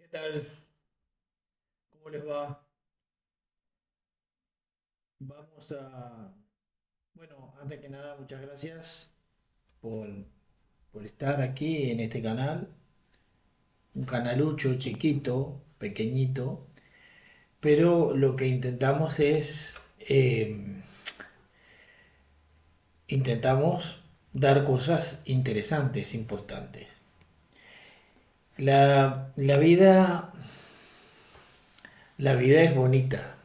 ¿Qué tal? ¿Cómo les va? Vamos a... Bueno, antes que nada, muchas gracias por, por estar aquí en este canal. Un canalucho chiquito, pequeñito, pero lo que intentamos es... intentamos dar cosas interesantes, importantes. La vida, la vida es bonita.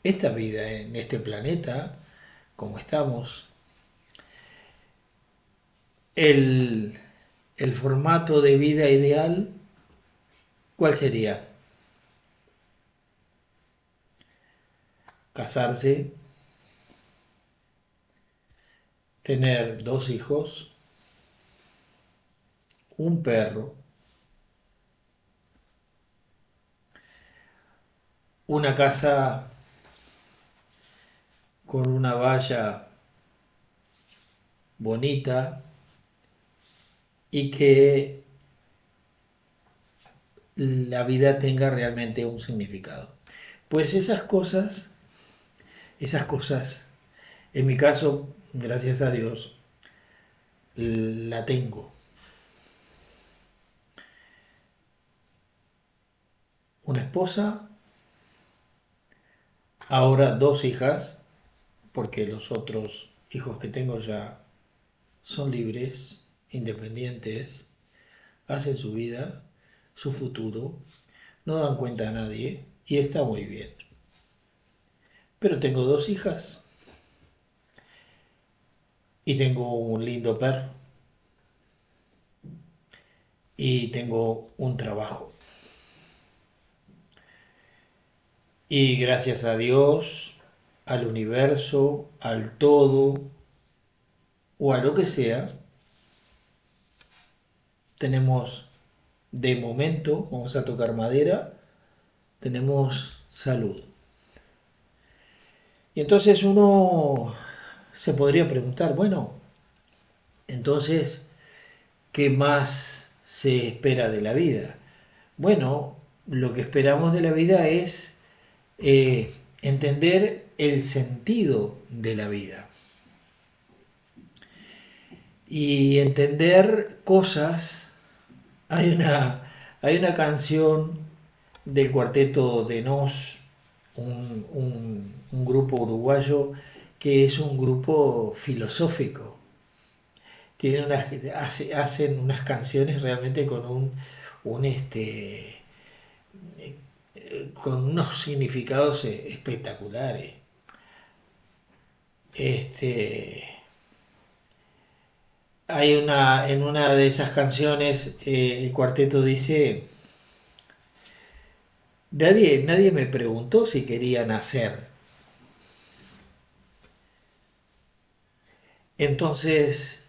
Esta vida en este planeta, como estamos, el, el formato de vida ideal, ¿cuál sería? Casarse, tener dos hijos, un perro, una casa con una valla bonita y que la vida tenga realmente un significado. Pues esas cosas, en mi caso, gracias a Dios, la tengo. Una esposa, ahora dos hijas, porque los otros hijos que tengo ya son libres, independientes, hacen su vida, su futuro, no dan cuenta a nadie y está muy bien. Pero tengo dos hijas y tengo un lindo perro y tengo un trabajo. Y gracias a Dios, al universo, al todo o a lo que sea, tenemos de momento, vamos a tocar madera, tenemos salud. Y entonces uno se podría preguntar, bueno, entonces, ¿qué más se espera de la vida? Bueno, lo que esperamos de la vida es entender el sentido de la vida y entender cosas. Hay una canción del cuarteto de Nos, un grupo uruguayo que es un grupo filosófico. Hacen unas canciones realmente un con unos significados espectaculares. Este, en una de esas canciones, el cuarteto dice, nadie me preguntó si quería nacer. Entonces,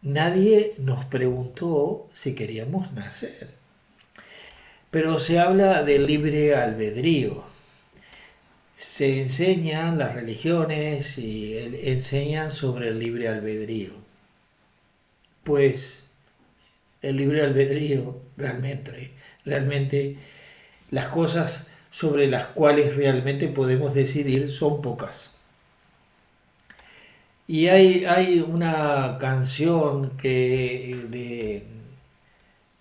nadie nos preguntó si queríamos nacer. Pero se habla del libre albedrío. Se enseñan las religiones y enseñan sobre el libre albedrío. Pues el libre albedrío realmente las cosas sobre las cuales realmente podemos decidir son pocas. Y hay una canción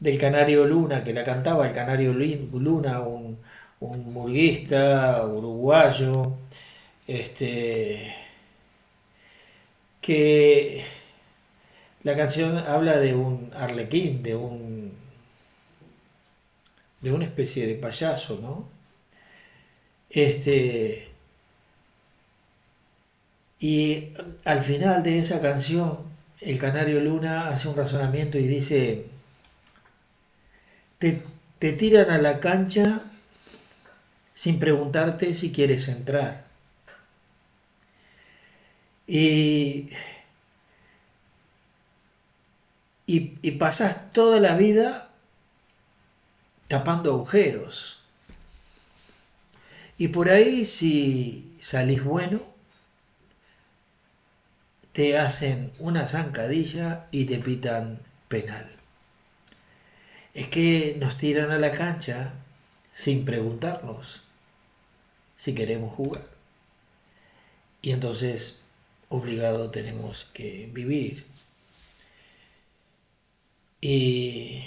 del Canario Luna, que la cantaba el Canario Luna, un murguista uruguayo, este, que la canción habla de un arlequín, de una especie de payaso, ¿no? Este, y al final de esa canción, el Canario Luna hace un razonamiento y dice, te, te tiran a la cancha sin preguntarte si quieres entrar. Y, y pasas toda la vida tapando agujeros. Y por ahí, si salís bueno, te hacen una zancadilla y te pitan penal. Es que nos tiran a la cancha sin preguntarnos si queremos jugar. Y entonces, obligado tenemos que vivir. Y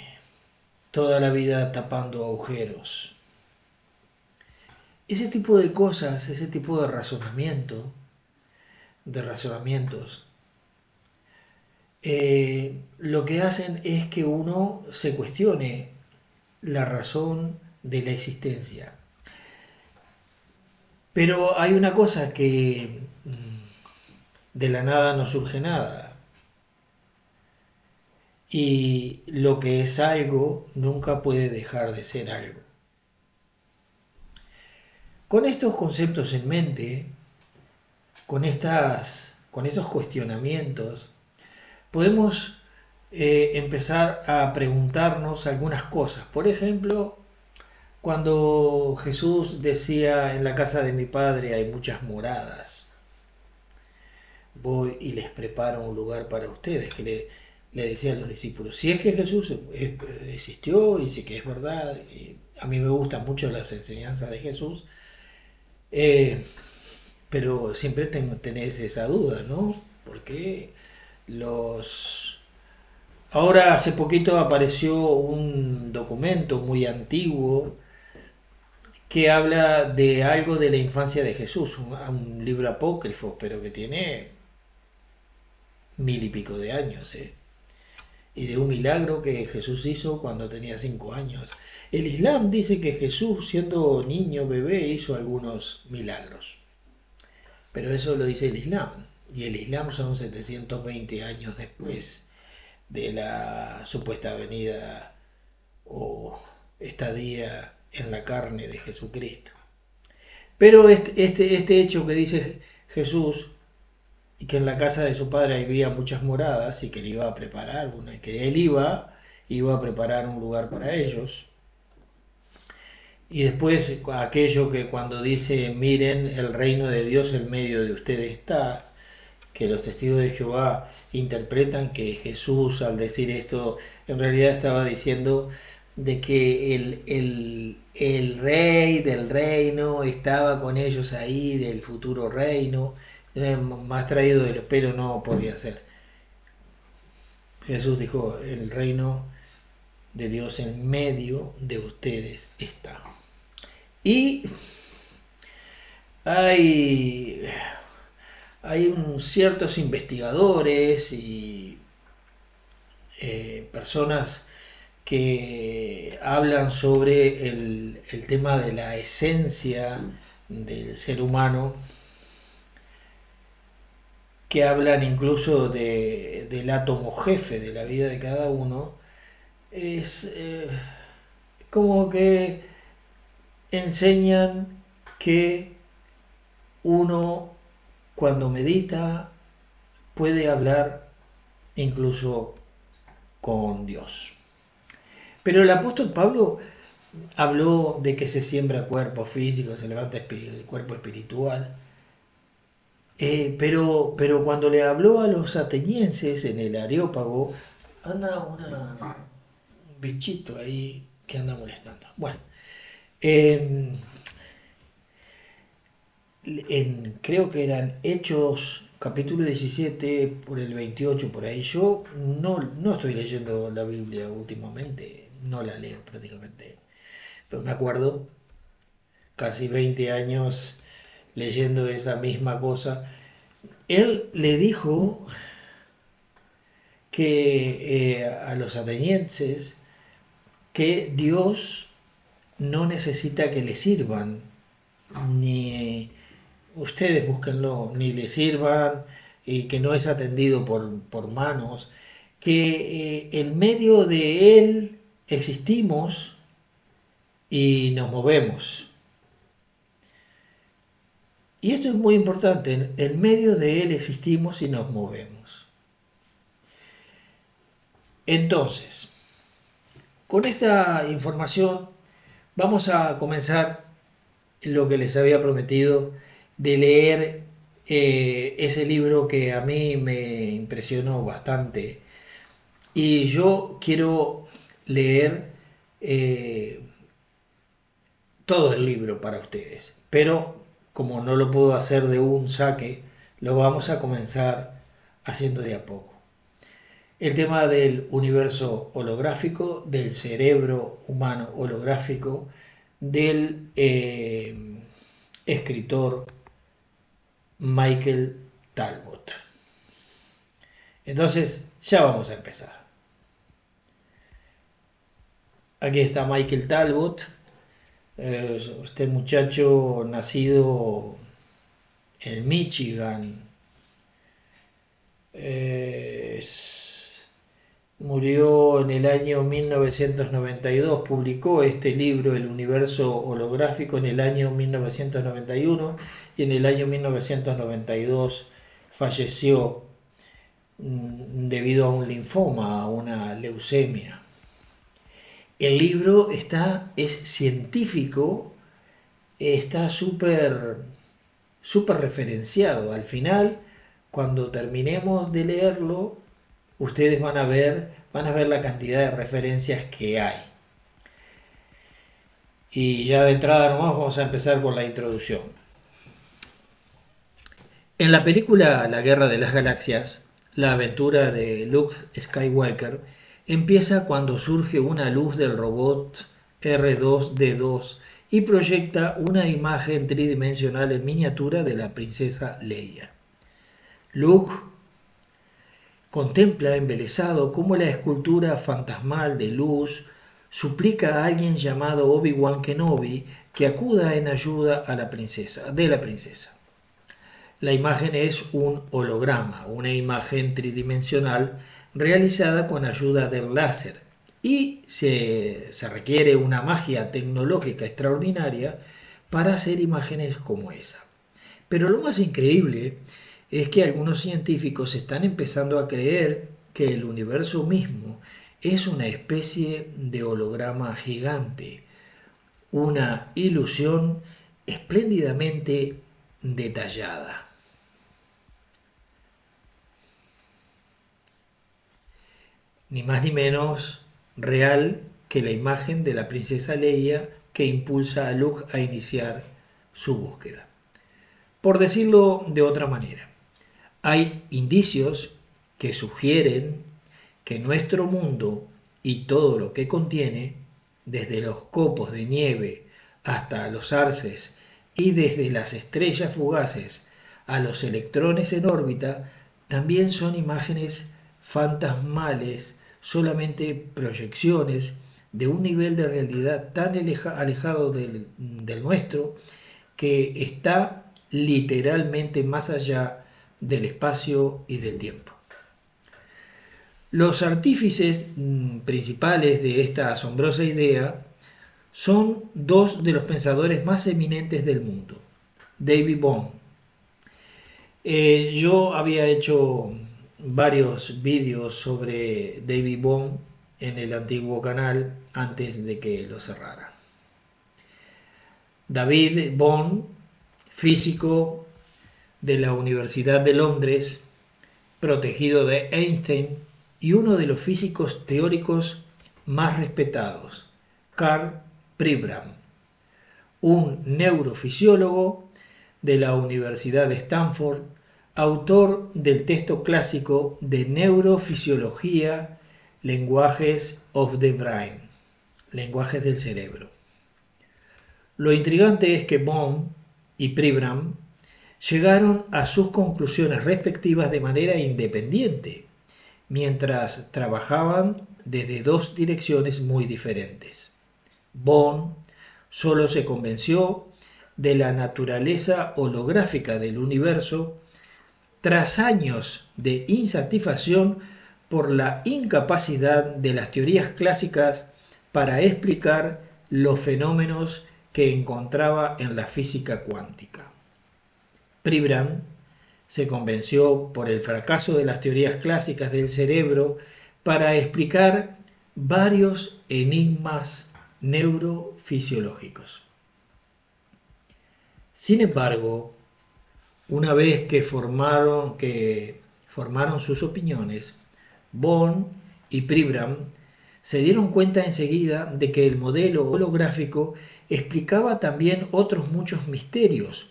toda la vida tapando agujeros. Ese tipo de cosas, ese tipo de razonamientos, lo que hacen es que uno se cuestione la razón de la existencia. Pero hay una cosa que de la nada no surge nada. Y lo que es algo nunca puede dejar de ser algo. Con estos conceptos en mente, con estos cuestionamientos, podemos empezar a preguntarnos algunas cosas. Por ejemplo, cuando Jesús decía, en la casa de mi padre hay muchas moradas, voy y les preparo un lugar para ustedes, que le decía a los discípulos. Si es que Jesús existió y sí que es verdad, y a mí me gustan mucho las enseñanzas de Jesús, eh, pero siempre tenés esa duda, ¿no? Porque los... Ahora hace poquito apareció un documento muy antiguo que habla de algo de la infancia de Jesús, un libro apócrifo, pero que tiene 1000 y pico de años, ¿eh? Y de un milagro que Jesús hizo cuando tenía 5 años. El Islam dice que Jesús, siendo niño, bebé, hizo algunos milagros, pero eso lo dice el Islam. Y el Islam son 720 años después de la supuesta venida o estadía en la carne de Jesucristo. Pero este hecho que dice Jesús, y que en la casa de su padre había muchas moradas y que le iba a preparar una, que él iba a preparar un lugar para ellos. Y después aquello que cuando dice, miren, el reino de Dios en medio de ustedes está, que los testigos de Jehová interpretan que Jesús al decir esto en realidad estaba diciendo de que el rey del reino estaba con ellos ahí, del futuro reino, más traído de los pelos no podía ser. Jesús dijo, el reino de Dios en medio de ustedes está. Y hay, hay ciertos investigadores y personas que hablan sobre el tema de la esencia del ser humano, que hablan incluso del átomo jefe de la vida de cada uno, es como que enseñan que uno cuando medita puede hablar incluso con Dios. Pero el apóstol Pablo habló de que se siembra cuerpo físico, se levanta el cuerpo espiritual. Pero cuando le habló a los atenienses en el Areópago, anda un bichito ahí que anda molestando. Bueno, eh, creo que eran Hechos capítulo 17 por el 28 por ahí. Yo no estoy leyendo la Biblia últimamente, no la leo prácticamente, pero me acuerdo, casi 20 años leyendo esa misma cosa. Él le dijo que a los atenienses que Dios no necesita que le sirvan, ni ustedes búsquenlo, ni le sirvan, y que no es atendido por manos, que en medio de Él existimos y nos movemos. Y esto es muy importante, en medio de Él existimos y nos movemos. Entonces, con esta información vamos a comenzar lo que les había prometido de leer ese libro que a mí me impresionó bastante. Y yo quiero leer eh, todo el libro para ustedes. Pero como no lo puedo hacer de un saque, lo vamos a comenzar haciendo de a poco. El tema del universo holográfico, del cerebro humano holográfico, del escritor Michael Talbot. Entonces, ya vamos a empezar. Aquí está Michael Talbot, este muchacho nacido en Michigan, murió en el año 1992, publicó este libro, El universo holográfico, en el año 1991 y en el año 1992 falleció debido a un linfoma, a una leucemia. El libro es científico, está súper referenciado. Al final, cuando terminemos de leerlo, ustedes van a ver la cantidad de referencias que hay. Y ya de entrada nomás vamos a empezar por la introducción. En la película La Guerra de las Galaxias, la aventura de Luke Skywalker empieza cuando surge una luz del robot R2-D2 y proyecta una imagen tridimensional en miniatura de la princesa Leia. Luke contempla embelesado cómo la escultura fantasmal de luz suplica a alguien llamado Obi-Wan Kenobi que acuda en ayuda de la princesa. La imagen es un holograma, una imagen tridimensional realizada con ayuda del láser, y se requiere una magia tecnológica extraordinaria para hacer imágenes como esa. Pero lo más increíble es que algunos científicos están empezando a creer que el universo mismo es una especie de holograma gigante, una ilusión espléndidamente detallada. Ni más ni menos real que la imagen de la princesa Leia que impulsa a Luke a iniciar su búsqueda. Por decirlo de otra manera, hay indicios que sugieren que nuestro mundo y todo lo que contiene, desde los copos de nieve hasta los arces y desde las estrellas fugaces a los electrones en órbita, también son imágenes fantasmales, solamente proyecciones de un nivel de realidad tan alejado del nuestro, que está literalmente más allá del espacio y del tiempo. Los artífices principales de esta asombrosa idea son dos de los pensadores más eminentes del mundo, David Bohm. Yo había hecho varios vídeos sobre David Bohm en el antiguo canal antes de que lo cerrara. David Bohm, físico de la Universidad de Londres, protegido de Einstein, y uno de los físicos teóricos más respetados, Karl Pribram, un neurofisiólogo de la Universidad de Stanford, autor del texto clásico de Neurofisiología, Languages of the Brain, lenguajes del cerebro. Lo intrigante es que Bohm y Pribram llegaron a sus conclusiones respectivas de manera independiente, mientras trabajaban desde dos direcciones muy diferentes. Bohm solo se convenció de la naturaleza holográfica del universo tras años de insatisfacción por la incapacidad de las teorías clásicas para explicar los fenómenos que encontraba en la física cuántica. Pribram se convenció por el fracaso de las teorías clásicas del cerebro para explicar varios enigmas neurofisiológicos. Sin embargo, una vez que formaron sus opiniones, Bohm y Pribram se dieron cuenta enseguida de que el modelo holográfico explicaba también otros muchos misterios,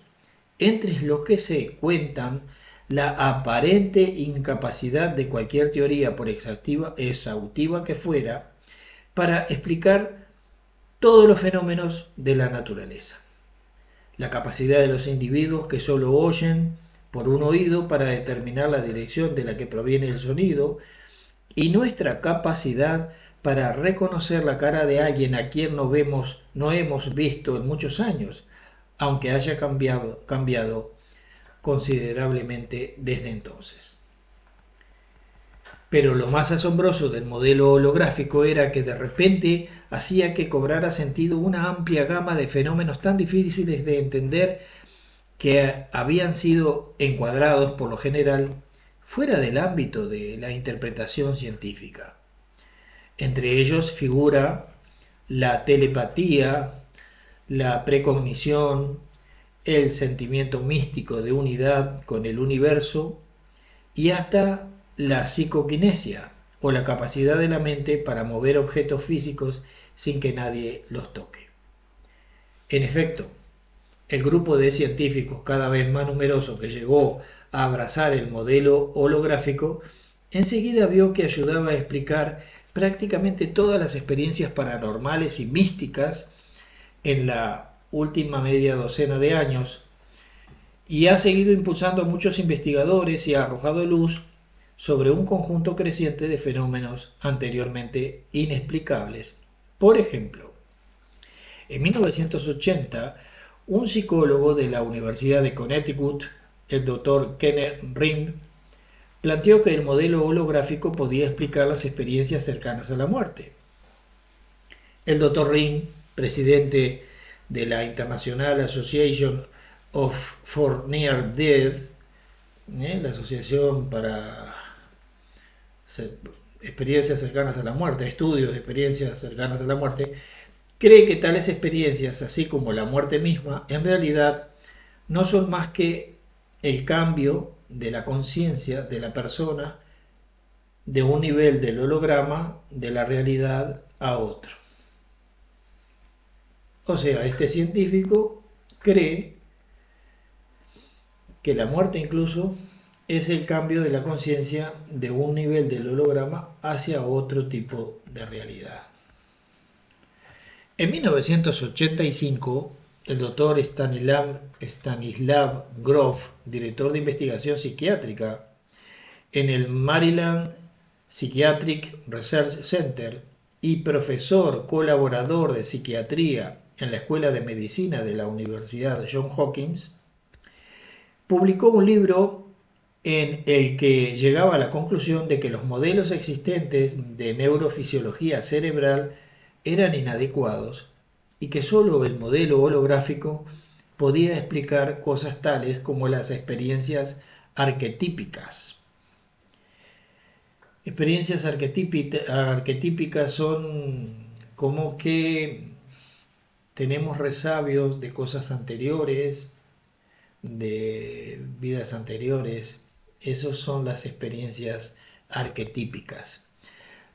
entre los que se cuentan la aparente incapacidad de cualquier teoría, por exhaustiva que fuera, para explicar todos los fenómenos de la naturaleza. La capacidad de los individuos que solo oyen por un oído para determinar la dirección de la que proviene el sonido, y nuestra capacidad para reconocer la cara de alguien a quien no hemos visto en muchos años, aunque haya cambiado considerablemente desde entonces. Pero lo más asombroso del modelo holográfico era que de repente hacía que cobrara sentido una amplia gama de fenómenos tan difíciles de entender que habían sido encuadrados por lo general fuera del ámbito de la interpretación científica. Entre ellos figura la telepatía, la precognición, el sentimiento místico de unidad con el universo y hasta la psicoquinesia o la capacidad de la mente para mover objetos físicos sin que nadie los toque. En efecto, el grupo de científicos cada vez más numeroso que llegó a abrazar el modelo holográfico enseguida vio que ayudaba a explicar prácticamente todas las experiencias paranormales y místicas en la última media docena de años, y ha seguido impulsando a muchos investigadores y ha arrojado luz sobre un conjunto creciente de fenómenos anteriormente inexplicables. Por ejemplo, en 1980, un psicólogo de la Universidad de Connecticut, el Dr. Kenneth Ring, planteó que el modelo holográfico podía explicar las experiencias cercanas a la muerte. El Dr. Ring, presidente de la International Association for Near Death, la Asociación para Experiencias Cercanas a la Muerte, estudios de experiencias cercanas a la muerte, cree que tales experiencias, así como la muerte misma, en realidad no son más que el cambio de la conciencia de la persona de un nivel del holograma de la realidad a otro. O sea, este científico cree que la muerte incluso es el cambio de la conciencia de un nivel del holograma hacia otro tipo de realidad. En 1985, el doctor Stanislav Grof, director de investigación psiquiátrica en el Maryland Psychiatric Research Center y profesor colaborador de psiquiatría en la Escuela de Medicina de la Universidad Johns Hopkins, publicó un libro en el que llegaba a la conclusión de que los modelos existentes de neurofisiología cerebral eran inadecuados y que solo el modelo holográfico podía explicar cosas tales como las experiencias arquetípicas. Experiencias arquetípicas son como que tenemos resabios de cosas anteriores, de vidas anteriores. Esas son las experiencias arquetípicas.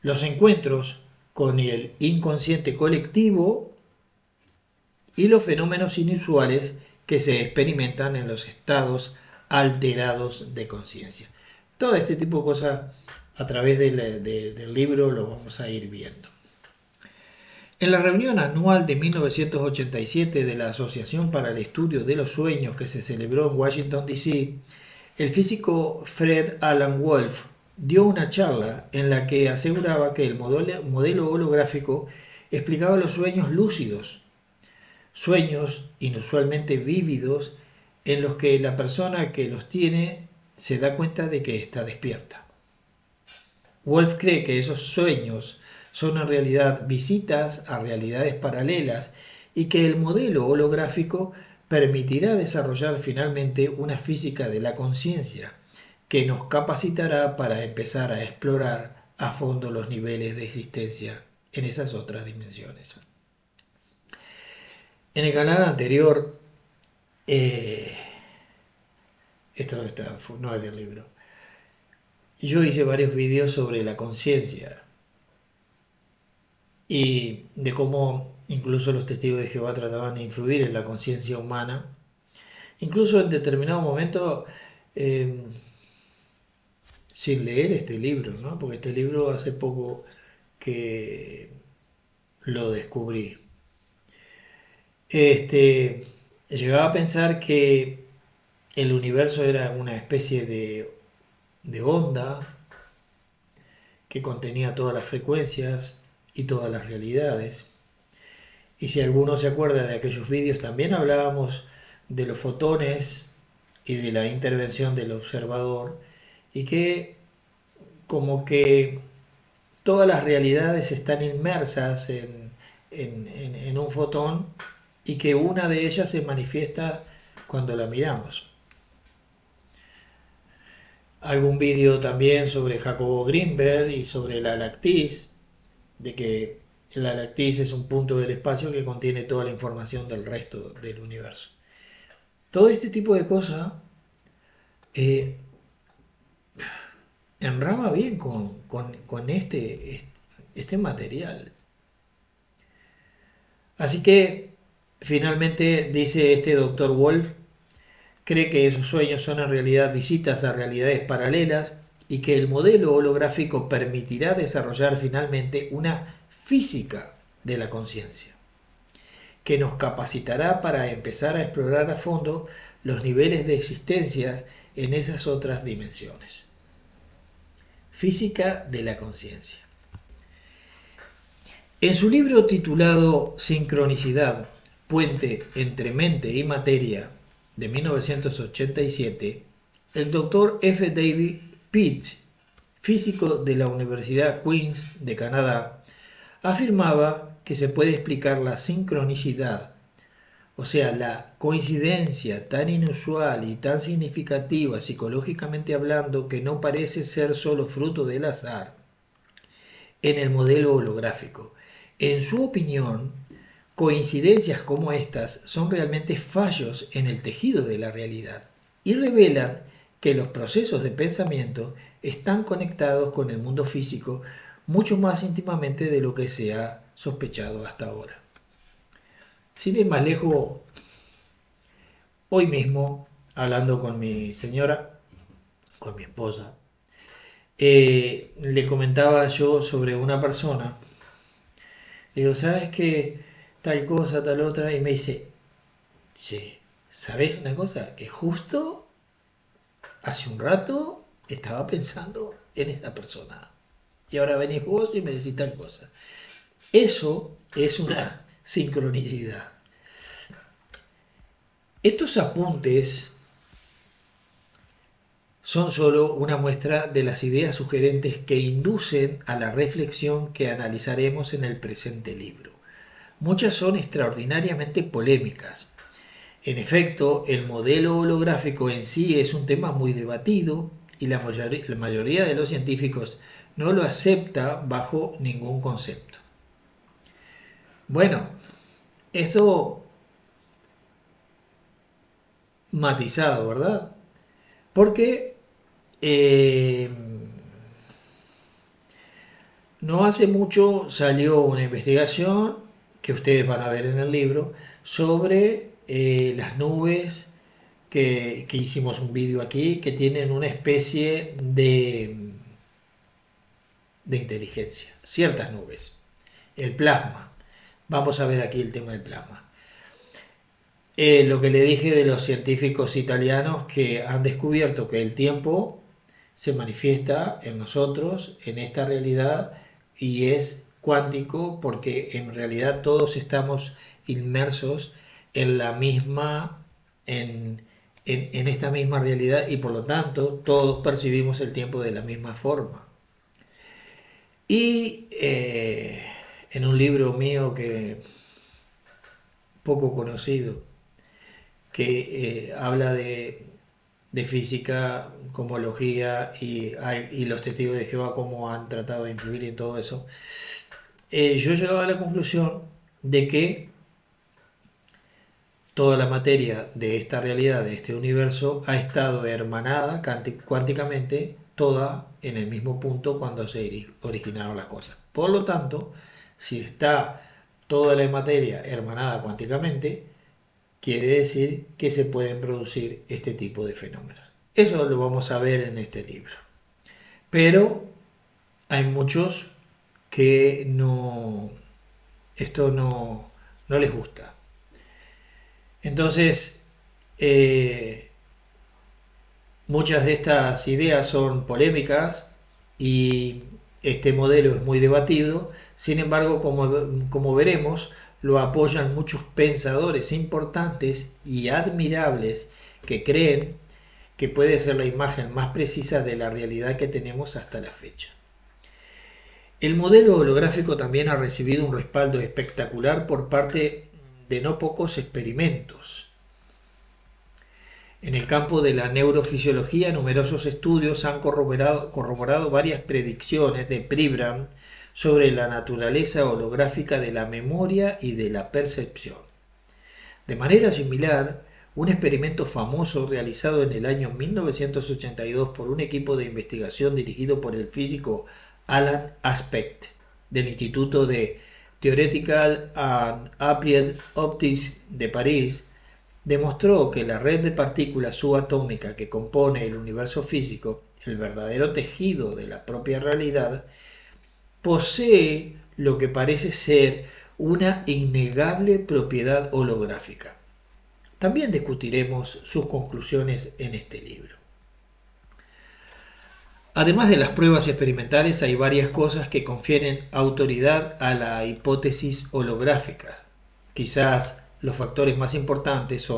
Los encuentros con el inconsciente colectivo y los fenómenos inusuales que se experimentan en los estados alterados de conciencia. Todo este tipo de cosas a través del libro lo vamos a ir viendo. En la reunión anual de 1987 de la Asociación para el Estudio de los Sueños que se celebró en Washington, D.C., el físico Fred Alan Wolf dio una charla en la que aseguraba que el modelo holográfico explicaba los sueños lúcidos, sueños inusualmente vívidos en los que la persona que los tiene se da cuenta de que está despierta. Wolf cree que esos sueños son en realidad visitas a realidades paralelas y que el modelo holográfico permitirá desarrollar finalmente una física de la conciencia que nos capacitará para empezar a explorar a fondo los niveles de existencia en esas otras dimensiones. En el canal anterior, esto no es del libro, yo hice varios vídeos sobre la conciencia. y de cómo incluso los testigos de Jehová trataban de influir en la conciencia humana, incluso en determinado momento, eh, sin leer este libro, ¿no? Porque este libro hace poco que lo descubrí. Llegaba a pensar que el universo era una especie de onda que contenía todas las frecuencias y todas las realidades. Y si alguno se acuerda de aquellos vídeos, también hablábamos de los fotones y de la intervención del observador, y que como que todas las realidades están inmersas en un fotón, y que una de ellas se manifiesta cuando la miramos. Algún vídeo también sobre Jacobo Greenberg y sobre la lactis, de que la lactis es un punto del espacio que contiene toda la información del resto del universo. Todo este tipo de cosas eh, enrama bien con este material. Así que finalmente dice este doctor Wolf, cree que esos sueños son en realidad visitas a realidades paralelas y que el modelo holográfico permitirá desarrollar finalmente una física de la conciencia, que nos capacitará para empezar a explorar a fondo los niveles de existencias en esas otras dimensiones. Física de la conciencia. En su libro titulado Sincronicidad, puente entre mente y materia, de 1987, el doctor F. David Pitt, físico de la Universidad Queen's de Canadá, afirmaba que se puede explicar la sincronicidad, o sea, la coincidencia tan inusual y tan significativa psicológicamente hablando que no parece ser solo fruto del azar, en el modelo holográfico. En su opinión, coincidencias como estas son realmente fallos en el tejido de la realidad y revelan que los procesos de pensamiento están conectados con el mundo físico mucho más íntimamente de lo que se ha sospechado hasta ahora. Sin ir más lejos, hoy mismo, hablando con mi señora, con mi esposa, le comentaba yo sobre una persona. Le digo, ¿sabes qué? Tal cosa, tal otra. Y me dice, che, ¿sabes una cosa? Que justo hace un rato estaba pensando en esa persona. Y ahora venís vos y me decís tal cosa. Eso es una sincronicidad. Estos apuntes son solo una muestra de las ideas sugerentes que inducen a la reflexión que analizaremos en el presente libro. Muchas son extraordinariamente polémicas. En efecto, el modelo holográfico en sí es un tema muy debatido y la mayoría de los científicos no lo acepta bajo ningún concepto. Bueno, esto matizado, ¿verdad? Porque no hace mucho salió una investigación que ustedes van a ver en el libro sobre las nubes que hicimos un vídeo aquí, que tienen una especie de inteligencia, ciertas nubes. El plasma. Vamos a ver aquí el tema del plasma. Lo que le dije de los científicos italianos que han descubierto que el tiempo se manifiesta en nosotros, en esta realidad, y es cuántico porque en realidad todos estamos inmersos en la misma, en esta misma realidad, y por lo tanto todos percibimos el tiempo de la misma forma. Y en un libro mío que poco conocido, que habla de física, cosmología y los testigos de Jehová, cómo han tratado de influir en todo eso, yo llegaba a la conclusión de que toda la materia de esta realidad, de este universo, ha estado hermanada cuánticamente, toda en el mismo punto cuando se originaron las cosas. Por lo tanto, Si está toda la materia hermanada cuánticamente, quiere decir que se pueden producir este tipo de fenómenos. Eso lo vamos a ver en este libro. Pero hay muchos que esto no les gusta. Entonces, muchas de estas ideas son polémicas y este modelo es muy debatido. Sin embargo, como veremos, lo apoyan muchos pensadores importantes y admirables que creen que puede ser la imagen más precisa de la realidad que tenemos hasta la fecha. El modelo holográfico también ha recibido un respaldo espectacular por parte de no pocos experimentos. En el campo de la neurofisiología, numerosos estudios han corroborado varias predicciones de Pribram sobre la naturaleza holográfica de la memoria y de la percepción. De manera similar, un experimento famoso realizado en el año 1982 por un equipo de investigación dirigido por el físico Alan Aspect del Instituto de Theoretical and Applied Optics de París demostró que la red de partículas subatómicas que compone el universo físico, el verdadero tejido de la propia realidad, posee lo que parece ser una innegable propiedad holográfica. También discutiremos sus conclusiones en este libro. Además de las pruebas experimentales, hay varias cosas que confieren autoridad a la hipótesis holográfica. Quizás los factores más importantes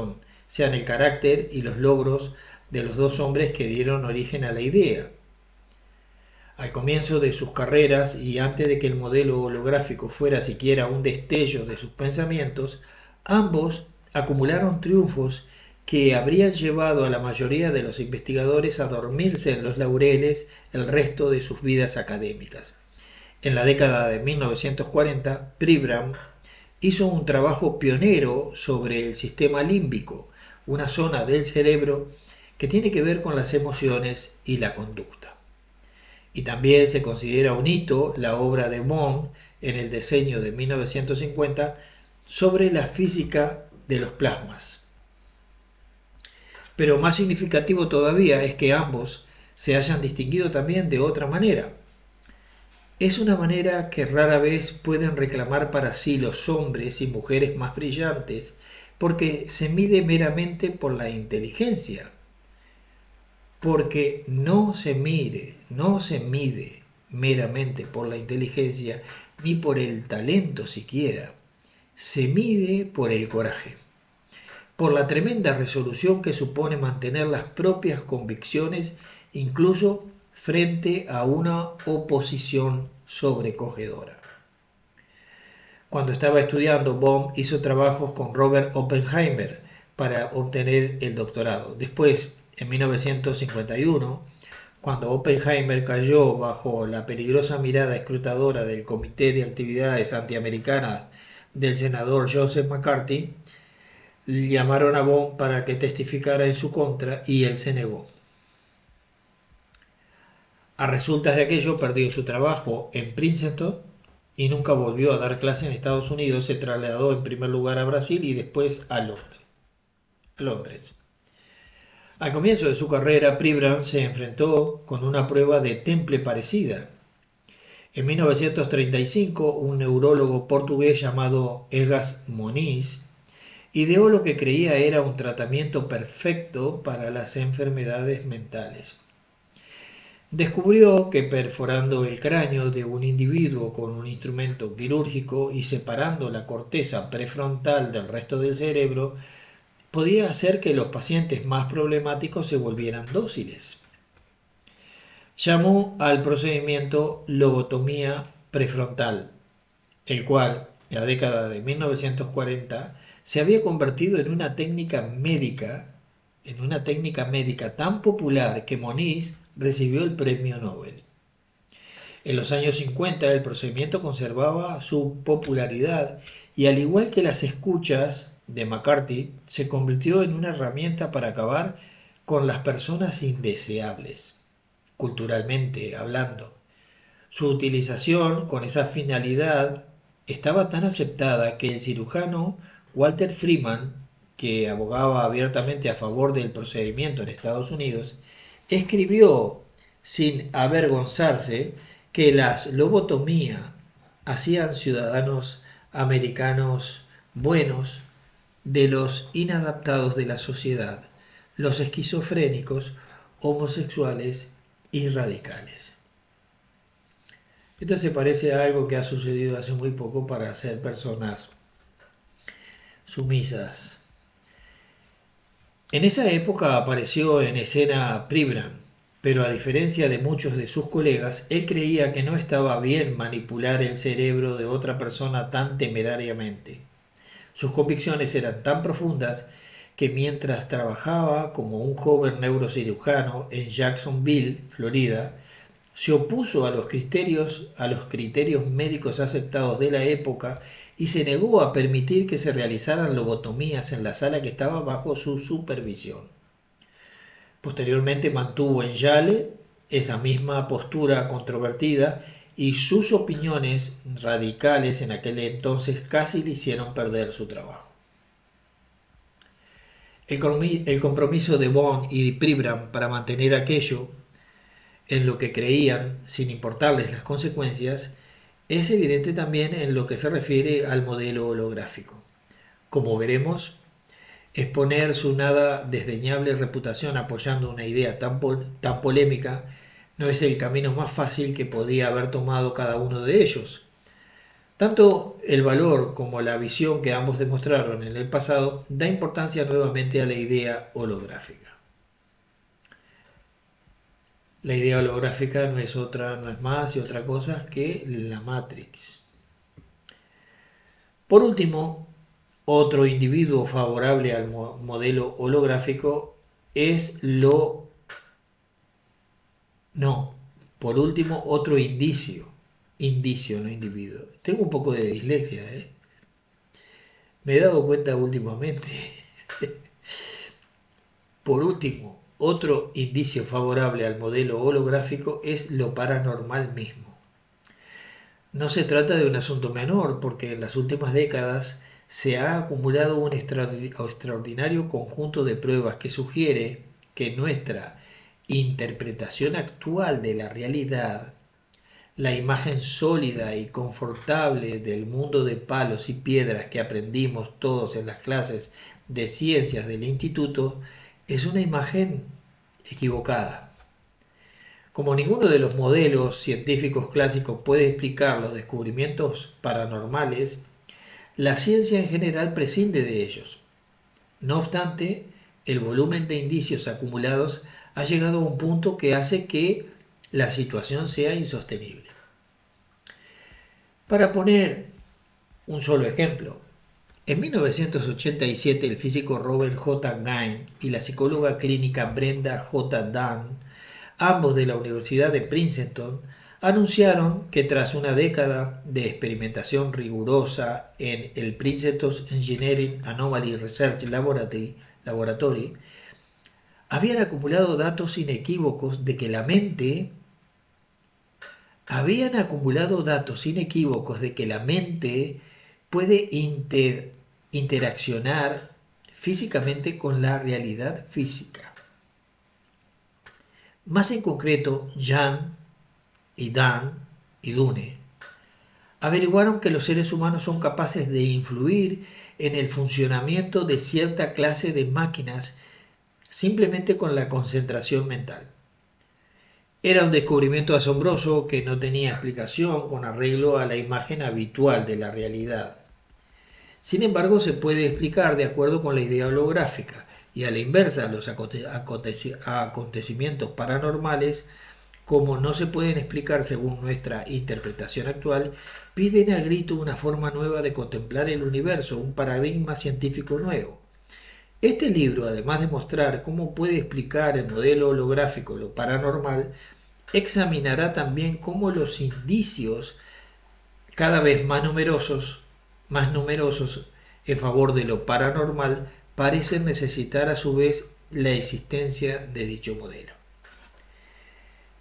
sean el carácter y los logros de los dos hombres que dieron origen a la idea. Al comienzo de sus carreras y antes de que el modelo holográfico fuera siquiera un destello de sus pensamientos, ambos acumularon triunfos que habrían llevado a la mayoría de los investigadores a dormirse en los laureles el resto de sus vidas académicas. En la década de 1940, Pribram hizo un trabajo pionero sobre el sistema límbico, una zona del cerebro que tiene que ver con las emociones y la conducta. Y también se considera un hito la obra de Bohm en el diseño de 1950 sobre la física de los plasmas. Pero más significativo todavía es que ambos se hayan distinguido también de otra manera. Es una manera que rara vez pueden reclamar para sí los hombres y mujeres más brillantes, porque se mide meramente por la inteligencia. Porque no se mide meramente por la inteligencia ni por el talento siquiera. Se mide por el coraje, por la tremenda resolución que supone mantener las propias convicciones incluso frente a una oposición sobrecogedora. Cuando estaba estudiando, Bohm hizo trabajos con Robert Oppenheimer para obtener el doctorado. Después, en 1951, cuando Oppenheimer cayó bajo la peligrosa mirada escrutadora del Comité de Actividades Antiamericanas del senador Joseph McCarthy, llamaron a Bohm para que testificara en su contra y él se negó. A resultas de aquello perdió su trabajo en Princeton y nunca volvió a dar clase en Estados Unidos. Se trasladó en primer lugar a Brasil y después a Londres. Al comienzo de su carrera, Pribram se enfrentó con una prueba de Temple parecida. En 1935, un neurólogo portugués llamado Egas Moniz ideó lo que creía era un tratamiento perfecto para las enfermedades mentales. Descubrió que perforando el cráneo de un individuo con un instrumento quirúrgico y separando la corteza prefrontal del resto del cerebro, podía hacer que los pacientes más problemáticos se volvieran dóciles. Llamó al procedimiento lobotomía prefrontal, el cual, en la década de 1940, se había convertido en una técnica médica tan popular que Moniz recibió el premio Nobel. En los años 50 el procedimiento conservaba su popularidad y, al igual que las escuchas de McCarthy, se convirtió en una herramienta para acabar con las personas indeseables, culturalmente hablando. Su utilización con esa finalidad estaba tan aceptada que el cirujano Walter Freeman, que abogaba abiertamente a favor del procedimiento en Estados Unidos, escribió sin avergonzarse que las lobotomías hacían ciudadanos americanos buenos de los inadaptados de la sociedad, los esquizofrénicos, homosexuales y radicales. Esto se parece a algo que ha sucedido hace muy poco para hacer personas sumisas. En esa época apareció en escena Pribram, pero a diferencia de muchos de sus colegas, él creía que no estaba bien manipular el cerebro de otra persona tan temerariamente. Sus convicciones eran tan profundas que mientras trabajaba como un joven neurocirujano en Jacksonville, Florida, se opuso a los criterios médicos aceptados de la época y se negó a permitir que se realizaran lobotomías en la sala que estaba bajo su supervisión. Posteriormente mantuvo en Yale esa misma postura controvertida y sus opiniones radicales en aquel entonces casi le hicieron perder su trabajo. El compromiso de Bond y Pribram para mantener aquello en lo que creían, sin importarles las consecuencias, es evidente también en lo que se refiere al modelo holográfico. Como veremos, exponer su nada desdeñable reputación apoyando una idea tan polémica no es el camino más fácil que podía haber tomado cada uno de ellos. Tanto el valor como la visión que ambos demostraron en el pasado da importancia nuevamente a la idea holográfica. La idea holográfica no es más y otra cosa que la Matrix. Por último, otro individuo favorable al modelo holográfico es otro indicio, no individuo. Tengo un poco de dislexia, me he dado cuenta últimamente. Por último, otro indicio favorable al modelo holográfico es lo paranormal mismo. No se trata de un asunto menor, porque en las últimas décadas se ha acumulado un extraordinario conjunto de pruebas que sugiere que nuestra interpretación actual de la realidad, la imagen sólida y confortable del mundo de palos y piedras que aprendimos todos en las clases de ciencias del instituto, es una imagen equivocada. Como ninguno de los modelos científicos clásicos puede explicar los descubrimientos paranormales, la ciencia en general prescinde de ellos. No obstante, el volumen de indicios acumulados ha llegado a un punto que hace que la situación sea insostenible. Para poner un solo ejemplo, en 1987 el físico Robert J. Gain y la psicóloga clínica Brenda J. Dunn, ambos de la Universidad de Princeton, anunciaron que tras una década de experimentación rigurosa en el Princeton Engineering Anomaly Research Laboratory, habían acumulado datos inequívocos de que la mente puede interaccionar físicamente con la realidad física. Más en concreto, Jan y Dan y Dune averiguaron que los seres humanos son capaces de influir en el funcionamiento de cierta clase de máquinas simplemente con la concentración mental. Era un descubrimiento asombroso que no tenía explicación con arreglo a la imagen habitual de la realidad. Sin embargo, se puede explicar de acuerdo con la idea holográfica, y a la inversa, los acontecimientos paranormales, como no se pueden explicar según nuestra interpretación actual, piden a grito una forma nueva de contemplar el universo, un paradigma científico nuevo. Este libro, además de mostrar cómo puede explicar el modelo holográfico lo paranormal, examinará también cómo los indicios cada vez más numerosos en favor de lo paranormal parecen necesitar a su vez la existencia de dicho modelo.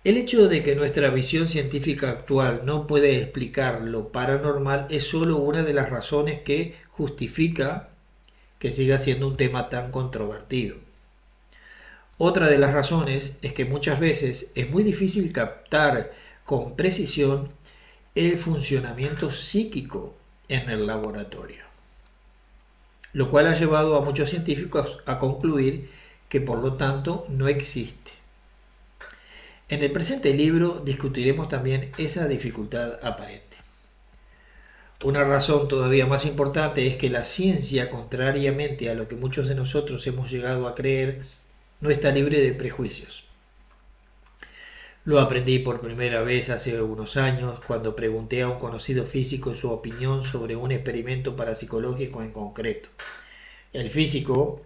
El hecho de que nuestra visión científica actual no puede explicar lo paranormal es solo una de las razones que justifica que siga siendo un tema tan controvertido. Otra de las razones es que muchas veces es muy difícil captar con precisión el funcionamiento psíquico en el laboratorio, lo cual ha llevado a muchos científicos a concluir que por lo tanto no existe. En el presente libro discutiremos también esa dificultad aparente. Una razón todavía más importante es que la ciencia, contrariamente a lo que muchos de nosotros hemos llegado a creer, no está libre de prejuicios. Lo aprendí por primera vez hace unos años cuando pregunté a un conocido físico su opinión sobre un experimento parapsicológico en concreto. El físico,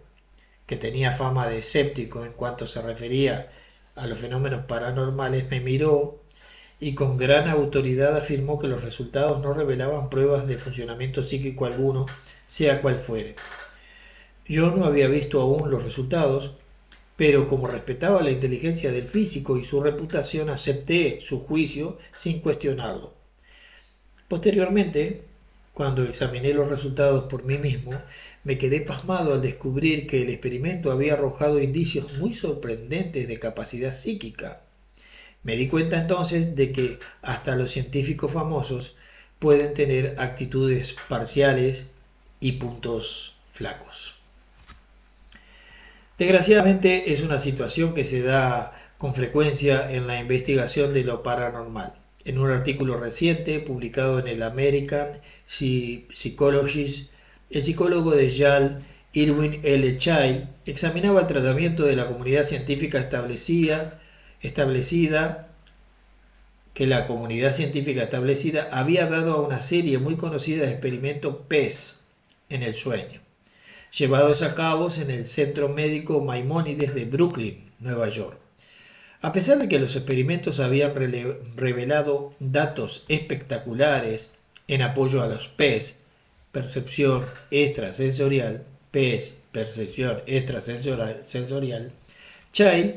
que tenía fama de escéptico en cuanto se refería a los fenómenos paranormales, me miró y con gran autoridad afirmó que los resultados no revelaban pruebas de funcionamiento psíquico alguno, sea cual fuere. Yo no había visto aún los resultados, pero como respetaba la inteligencia del físico y su reputación, acepté su juicio sin cuestionarlo. Posteriormente, cuando examiné los resultados por mí mismo, me quedé pasmado al descubrir que el experimento había arrojado indicios muy sorprendentes de capacidad psíquica. Me di cuenta entonces de que hasta los científicos famosos pueden tener actitudes parciales y puntos flacos. Desgraciadamente es una situación que se da con frecuencia en la investigación de lo paranormal. En un artículo reciente publicado en el American Psychologist, el psicólogo de Yale, Irwin L. Child, examinaba el tratamiento de la comunidad científica establecida que la comunidad científica establecida había dado a una serie muy conocida de experimentos PES en el sueño, llevados a cabo en el Centro Médico Maimónides de Brooklyn, Nueva York. A pesar de que los experimentos habían revelado datos espectaculares en apoyo a los PES, percepción extrasensorial, PES, percepción extrasensorial, Child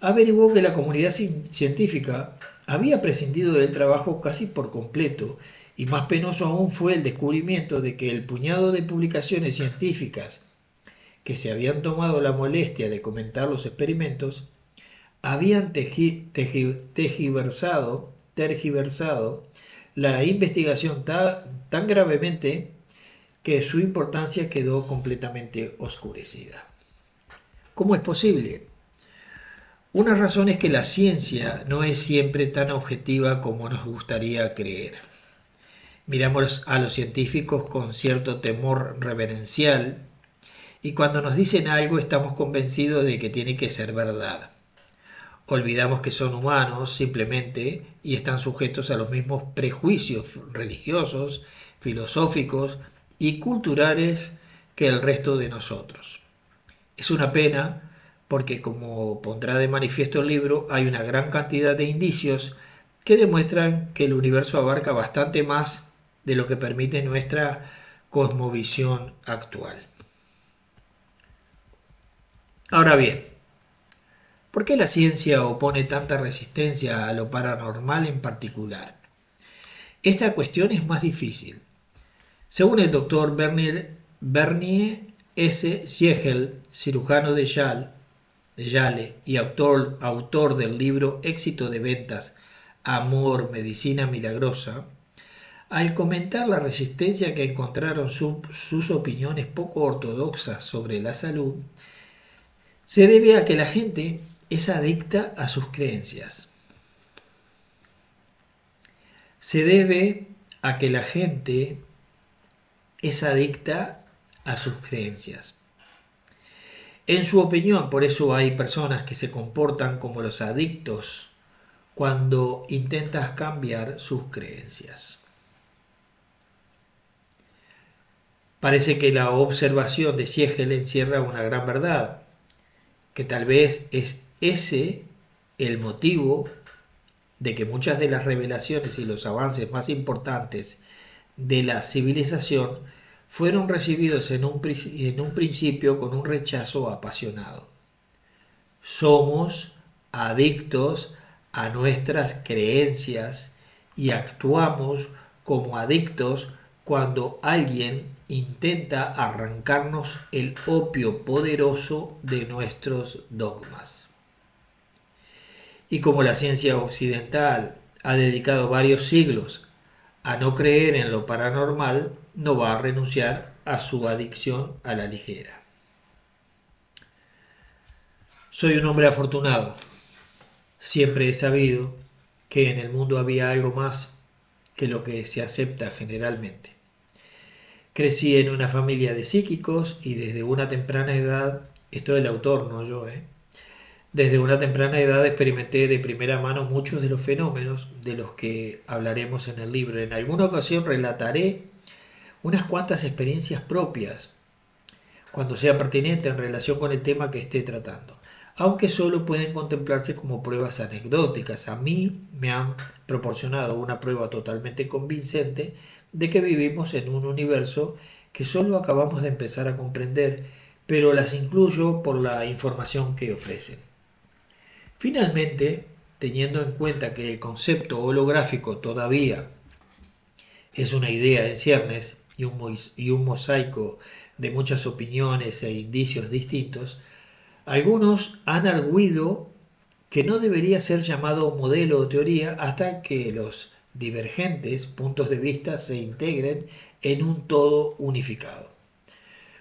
averiguó que la comunidad científica había prescindido del trabajo casi por completo, y más penoso aún fue el descubrimiento de que el puñado de publicaciones científicas que se habían tomado la molestia de comentar los experimentos habían tergiversado la investigación tan gravemente que su importancia quedó completamente oscurecida. ¿Cómo es posible? Una razón es que la ciencia no es siempre tan objetiva como nos gustaría creer. Miramos a los científicos con cierto temor reverencial y cuando nos dicen algo estamos convencidos de que tiene que ser verdad. Olvidamos que son humanos simplemente y están sujetos a los mismos prejuicios religiosos, filosóficos y culturales que el resto de nosotros. Es una pena porque, como pondrá de manifiesto el libro, hay una gran cantidad de indicios que demuestran que el universo abarca bastante más de lo que permite nuestra cosmovisión actual. Ahora bien, ¿por qué la ciencia opone tanta resistencia a lo paranormal en particular? Esta cuestión es más difícil. Según el doctor Bernie S. Siegel, cirujano de Yale y autor del libro Éxito de ventas, Amor, Medicina Milagrosa, al comentar la resistencia que encontraron sus opiniones poco ortodoxas sobre la salud, se debe a que la gente es adicta a sus creencias. Se debe a que la gente es adicta a sus creencias. En su opinión, por eso hay personas que se comportan como los adictos cuando intentas cambiar sus creencias. Parece que la observación de Siegel encierra una gran verdad, que tal vez es ese el motivo de que muchas de las revelaciones y los avances más importantes de la civilización fueron recibidos en un principio con un rechazo apasionado. Somos adictos a nuestras creencias y actuamos como adictos cuando alguien intenta arrancarnos el opio poderoso de nuestros dogmas. Y como la ciencia occidental ha dedicado varios siglos a no creer en lo paranormal, no va a renunciar a su adicción a la ligera. Soy un hombre afortunado. Siempre he sabido que en el mundo había algo más que lo que se acepta generalmente. Crecí en una familia de psíquicos y desde una temprana edad, esto es el autor, no yo, desde una temprana edad experimenté de primera mano muchos de los fenómenos de los que hablaremos en el libro. En alguna ocasión relataré unas cuantas experiencias propias, cuando sea pertinente en relación con el tema que esté tratando, aunque solo pueden contemplarse como pruebas anecdóticas. A mí me han proporcionado una prueba totalmente convincente de que vivimos en un universo que solo acabamos de empezar a comprender, pero las incluyo por la información que ofrecen. Finalmente, teniendo en cuenta que el concepto holográfico todavía es una idea en ciernes y un mosaico de muchas opiniones e indicios distintos, algunos han arguido que no debería ser llamado modelo o teoría hasta que los divergentes puntos de vista se integren en un todo unificado.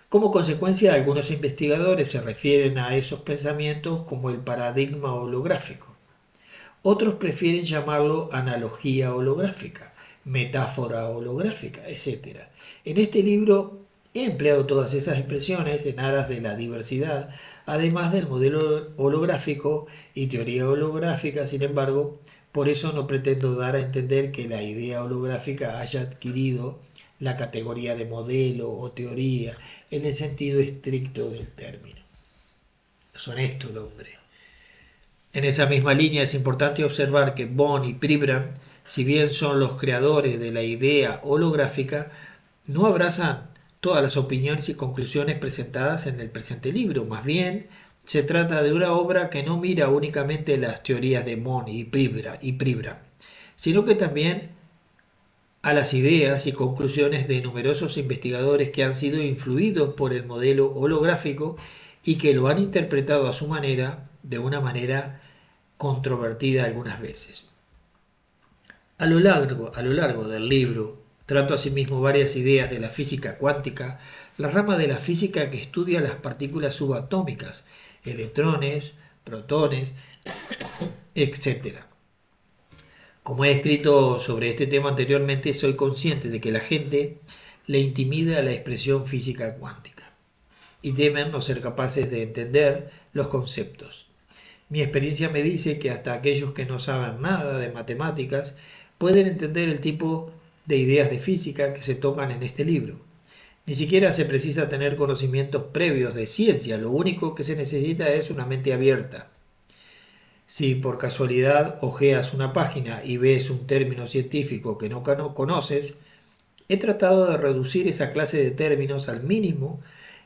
Como consecuencia, algunos investigadores se refieren a esos pensamientos como el paradigma holográfico. Otros prefieren llamarlo analogía holográfica, metáfora holográfica, etc. En este libro he empleado todas esas expresiones en aras de la diversidad, además del modelo holográfico y teoría holográfica. Sin embargo, por eso no pretendo dar a entender que la idea holográfica haya adquirido la categoría de modelo o teoría en el sentido estricto del término. Es honesto el hombre. En esa misma línea es importante observar que Bohm y Pribram, si bien son los creadores de la idea holográfica, no abrazan todas las opiniones y conclusiones presentadas en el presente libro. Más bien, se trata de una obra que no mira únicamente las teorías de Bohm y Pribram, sino que también a las ideas y conclusiones de numerosos investigadores que han sido influidos por el modelo holográfico y que lo han interpretado a su manera, de una manera controvertida algunas veces. A lo largo del libro trato asimismo varias ideas de la física cuántica, la rama de la física que estudia las partículas subatómicas, electrones, protones, etc. Como he escrito sobre este tema anteriormente, soy consciente de que la gente le intimida la expresión física cuántica y temen no ser capaces de entender los conceptos. Mi experiencia me dice que hasta aquellos que no saben nada de matemáticas pueden entender el tipo de ideas de física que se tocan en este libro. Ni siquiera se precisa tener conocimientos previos de ciencia, lo único que se necesita es una mente abierta. Si por casualidad hojeas una página y ves un término científico que no conoces, he tratado de reducir esa clase de términos al mínimo.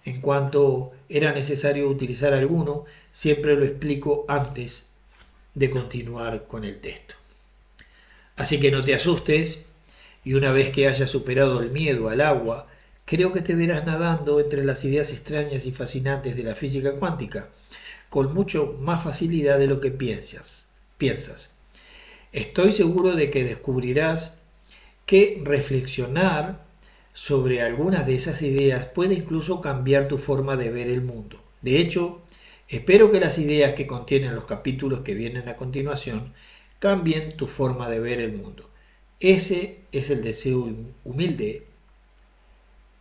En cuanto era necesario utilizar alguno, siempre lo explico antes de continuar con el texto. Así que no te asustes, y una vez que hayas superado el miedo al agua, creo que te verás nadando entre las ideas extrañas y fascinantes de la física cuántica, con mucho más facilidad de lo que piensas. Estoy seguro de que descubrirás que reflexionar sobre algunas de esas ideas puede incluso cambiar tu forma de ver el mundo. De hecho, espero que las ideas que contienen los capítulos que vienen a continuación cambien tu forma de ver el mundo. Ese es el deseo humilde.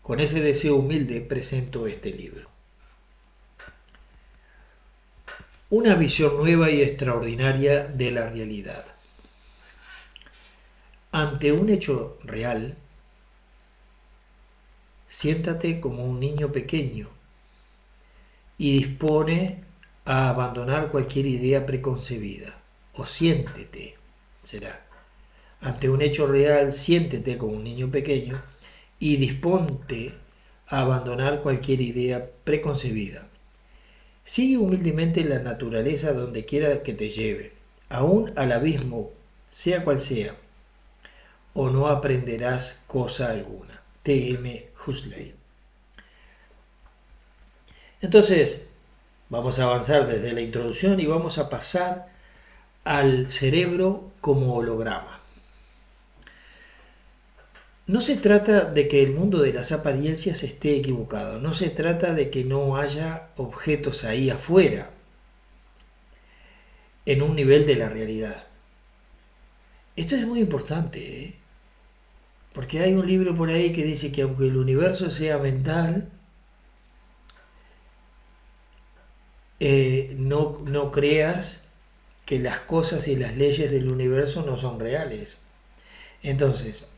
Con ese deseo humilde presento este libro. Una visión nueva y extraordinaria de la realidad. Ante un hecho real, siéntate como un niño pequeño y dispone a abandonar cualquier idea preconcebida. O siéntete, será. Ante un hecho real, siéntete como un niño pequeño y disponte a abandonar cualquier idea preconcebida. Sigue humildemente la naturaleza donde quiera que te lleve. aún al abismo, sea cual sea, o no aprenderás cosa alguna. T.M. Huxley. Entonces, vamos a avanzar desde la introducción y vamos a pasar al cerebro como holograma. No se trata de que el mundo de las apariencias esté equivocado, no se trata de que no haya objetos ahí afuera, en un nivel de la realidad. Esto es muy importante, ¿eh? Porque hay un libro por ahí que dice que aunque el universo sea mental, no creas que las cosas y las leyes del universo no son reales. Entonces,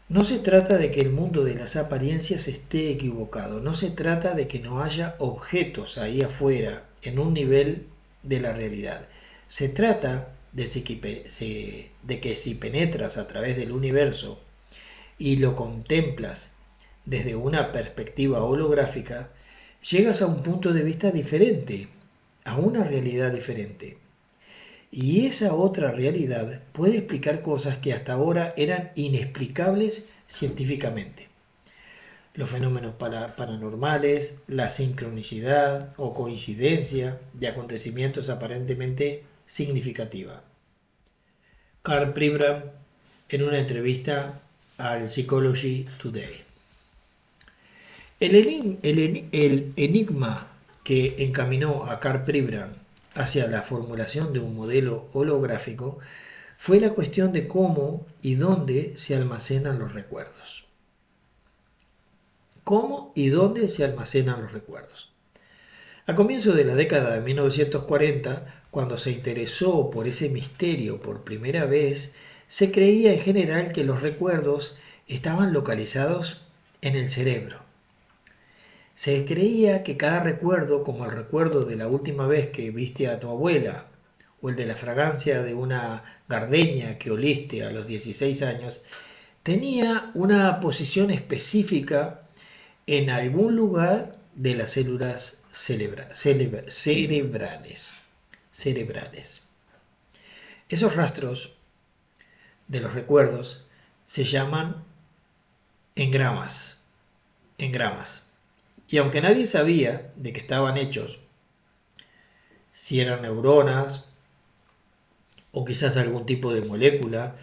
no se trata de que el mundo de las apariencias esté equivocado, no se trata de que no haya objetos ahí afuera en un nivel de la realidad. Se trata de que si penetras a través del universo y lo contemplas desde una perspectiva holográfica, llegas a un punto de vista diferente, a una realidad diferente. Y esa otra realidad puede explicar cosas que hasta ahora eran inexplicables científicamente. Los fenómenos paranormales, la sincronicidad o coincidencia de acontecimientos aparentemente significativa. Carl Pribram en una entrevista al Psychology Today. El enigma que encaminó a Carl Pribram hacia la formulación de un modelo holográfico fue la cuestión de cómo y dónde se almacenan los recuerdos. ¿Cómo y dónde se almacenan los recuerdos? A comienzos de la década de 1940, cuando se interesó por ese misterio por primera vez, se creía en general que los recuerdos estaban localizados en el cerebro. Se creía que cada recuerdo, como el recuerdo de la última vez que viste a tu abuela, o el de la fragancia de una gardenia que oliste a los 16 años, tenía una posición específica en algún lugar de las células cerebrales. Esos rastros de los recuerdos se llaman engramas. Y aunque nadie sabía de qué estaban hechos, si eran neuronas o quizás algún tipo de molécula,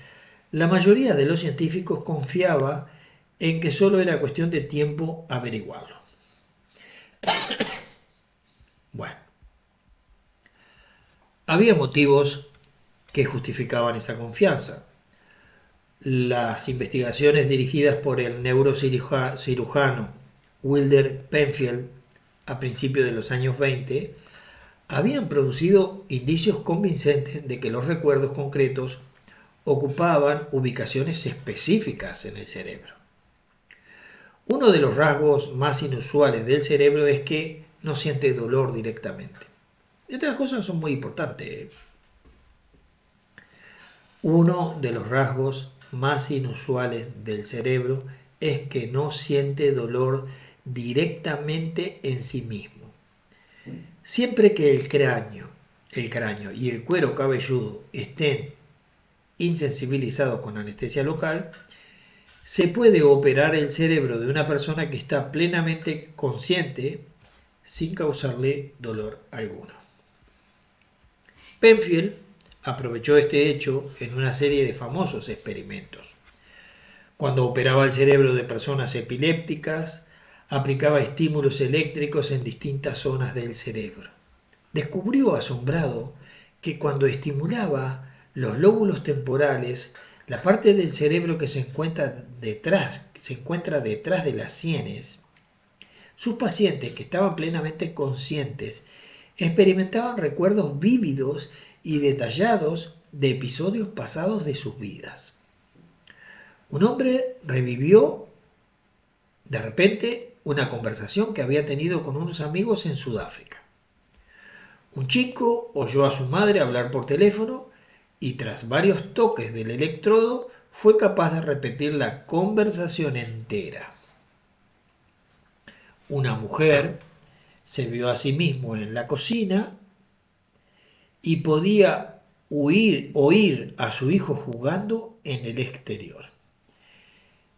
la mayoría de los científicos confiaba en que solo era cuestión de tiempo averiguarlo. Bueno, había motivos que justificaban esa confianza. Las investigaciones dirigidas por el neurocirujano Wilder Penfield a principios de los años 20 habían producido indicios convincentes de que los recuerdos concretos ocupaban ubicaciones específicas en el cerebro. Uno de los rasgos más inusuales del cerebro es que no siente dolor directamente. Y otras cosas son muy importantes. Uno de los rasgos más inusuales del cerebro es que no siente dolor directamente en sí mismo. Siempre que el cráneo y el cuero cabelludo estén insensibilizados con anestesia local, se puede operar el cerebro de una persona que está plenamente consciente sin causarle dolor alguno. Penfield aprovechó este hecho en una serie de famosos experimentos. Cuando operaba el cerebro de personas epilépticas, aplicaba estímulos eléctricos en distintas zonas del cerebro. Descubrió, asombrado, que cuando estimulaba los lóbulos temporales, la parte del cerebro que se encuentra detrás de las sienes, sus pacientes que estaban plenamente conscientes experimentaban recuerdos vívidos y detallados de episodios pasados de sus vidas. Un hombre revivió de repente una conversación que había tenido con unos amigos en Sudáfrica. Un chico oyó a su madre hablar por teléfono y tras varios toques del electrodo fue capaz de repetir la conversación entera. Una mujer se vio a sí mismo en la cocina y podía oír a su hijo jugando en el exterior.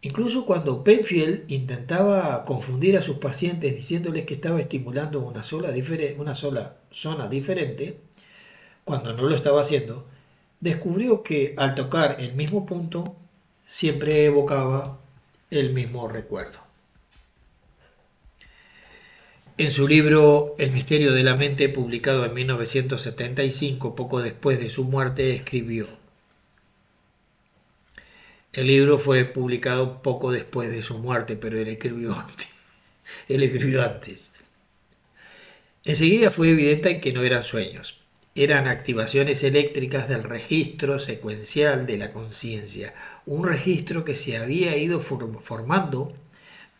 Incluso cuando Penfield intentaba confundir a sus pacientes diciéndoles que estaba estimulando una sola zona diferente, cuando no lo estaba haciendo, descubrió que al tocar el mismo punto siempre evocaba el mismo recuerdo. En su libro El misterio de la mente, publicado en 1975, poco después de su muerte, escribió: el libro fue publicado poco después de su muerte, pero él escribió antes. Él escribió antes. Enseguida fue evidente que no eran sueños, eran activaciones eléctricas del registro secuencial de la conciencia, un registro que se había ido formando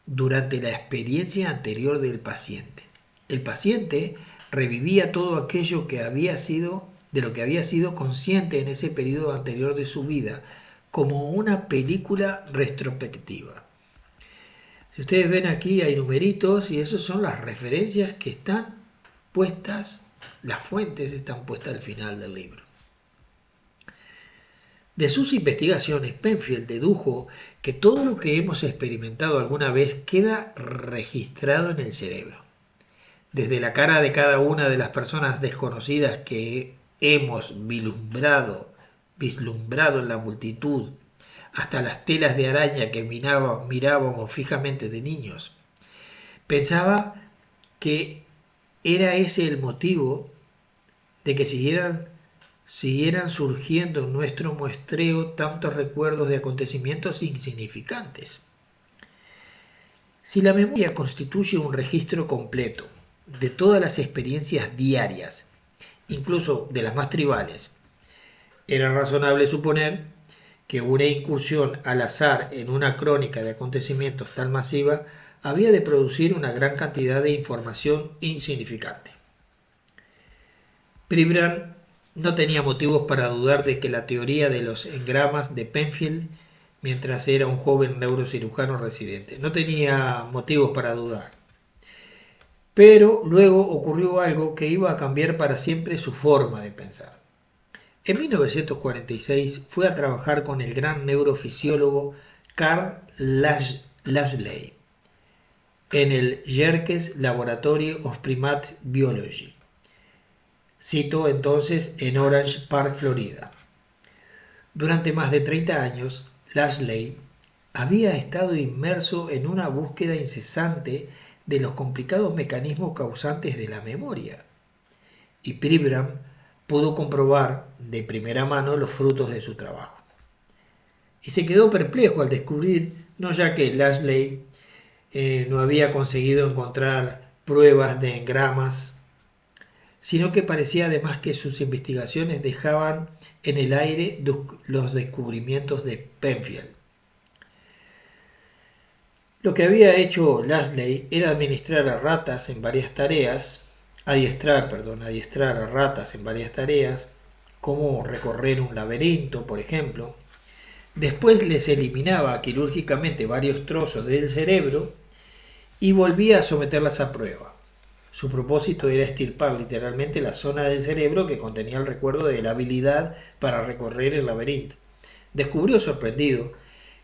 durante la experiencia anterior del paciente. El paciente revivía todo aquello que había sido, de lo que había sido consciente en ese periodo anterior de su vida, como una película retrospectiva. Si ustedes ven aquí hay numeritos y esos son las referencias que están puestas, las fuentes están puestas al final del libro. De sus investigaciones, Penfield dedujo que todo lo que hemos experimentado alguna vez queda registrado en el cerebro. Desde la cara de cada una de las personas desconocidas que hemos vislumbrado en la multitud, hasta las telas de araña que mirábamos fijamente de niños. Pensaba que era ese el motivo de que siguieran surgiendo en nuestro muestreo tantos recuerdos de acontecimientos insignificantes. Si la memoria constituye un registro completo de todas las experiencias diarias, incluso de las más tribales, era razonable suponer que una incursión al azar en una crónica de acontecimientos tan masiva había de producir una gran cantidad de información insignificante. Pribram no tenía motivos para dudar de que la teoría de los engramas de Penfield, mientras era un joven neurocirujano residente, no tenía motivos para dudar. Pero luego ocurrió algo que iba a cambiar para siempre su forma de pensar. En 1946 fue a trabajar con el gran neurofisiólogo Carl Lashley en el Yerkes Laboratory of Primate Biology, sito entonces en Orange Park, Florida. Durante más de 30 años, Lashley había estado inmerso en una búsqueda incesante de los complicados mecanismos causantes de la memoria, y Pribram pudo comprobar de primera mano los frutos de su trabajo. Y se quedó perplejo al descubrir, no ya que Lashley no había conseguido encontrar pruebas de engramas, sino que parecía además que sus investigaciones dejaban en el aire los descubrimientos de Penfield. Lo que había hecho Lashley era administrar a ratas en varias tareas, adiestrar a ratas en varias tareas, como recorrer un laberinto, por ejemplo. Después les eliminaba quirúrgicamente varios trozos del cerebro y volvía a someterlas a prueba. Su propósito era extirpar literalmente la zona del cerebro que contenía el recuerdo de la habilidad para recorrer el laberinto. Descubrió sorprendido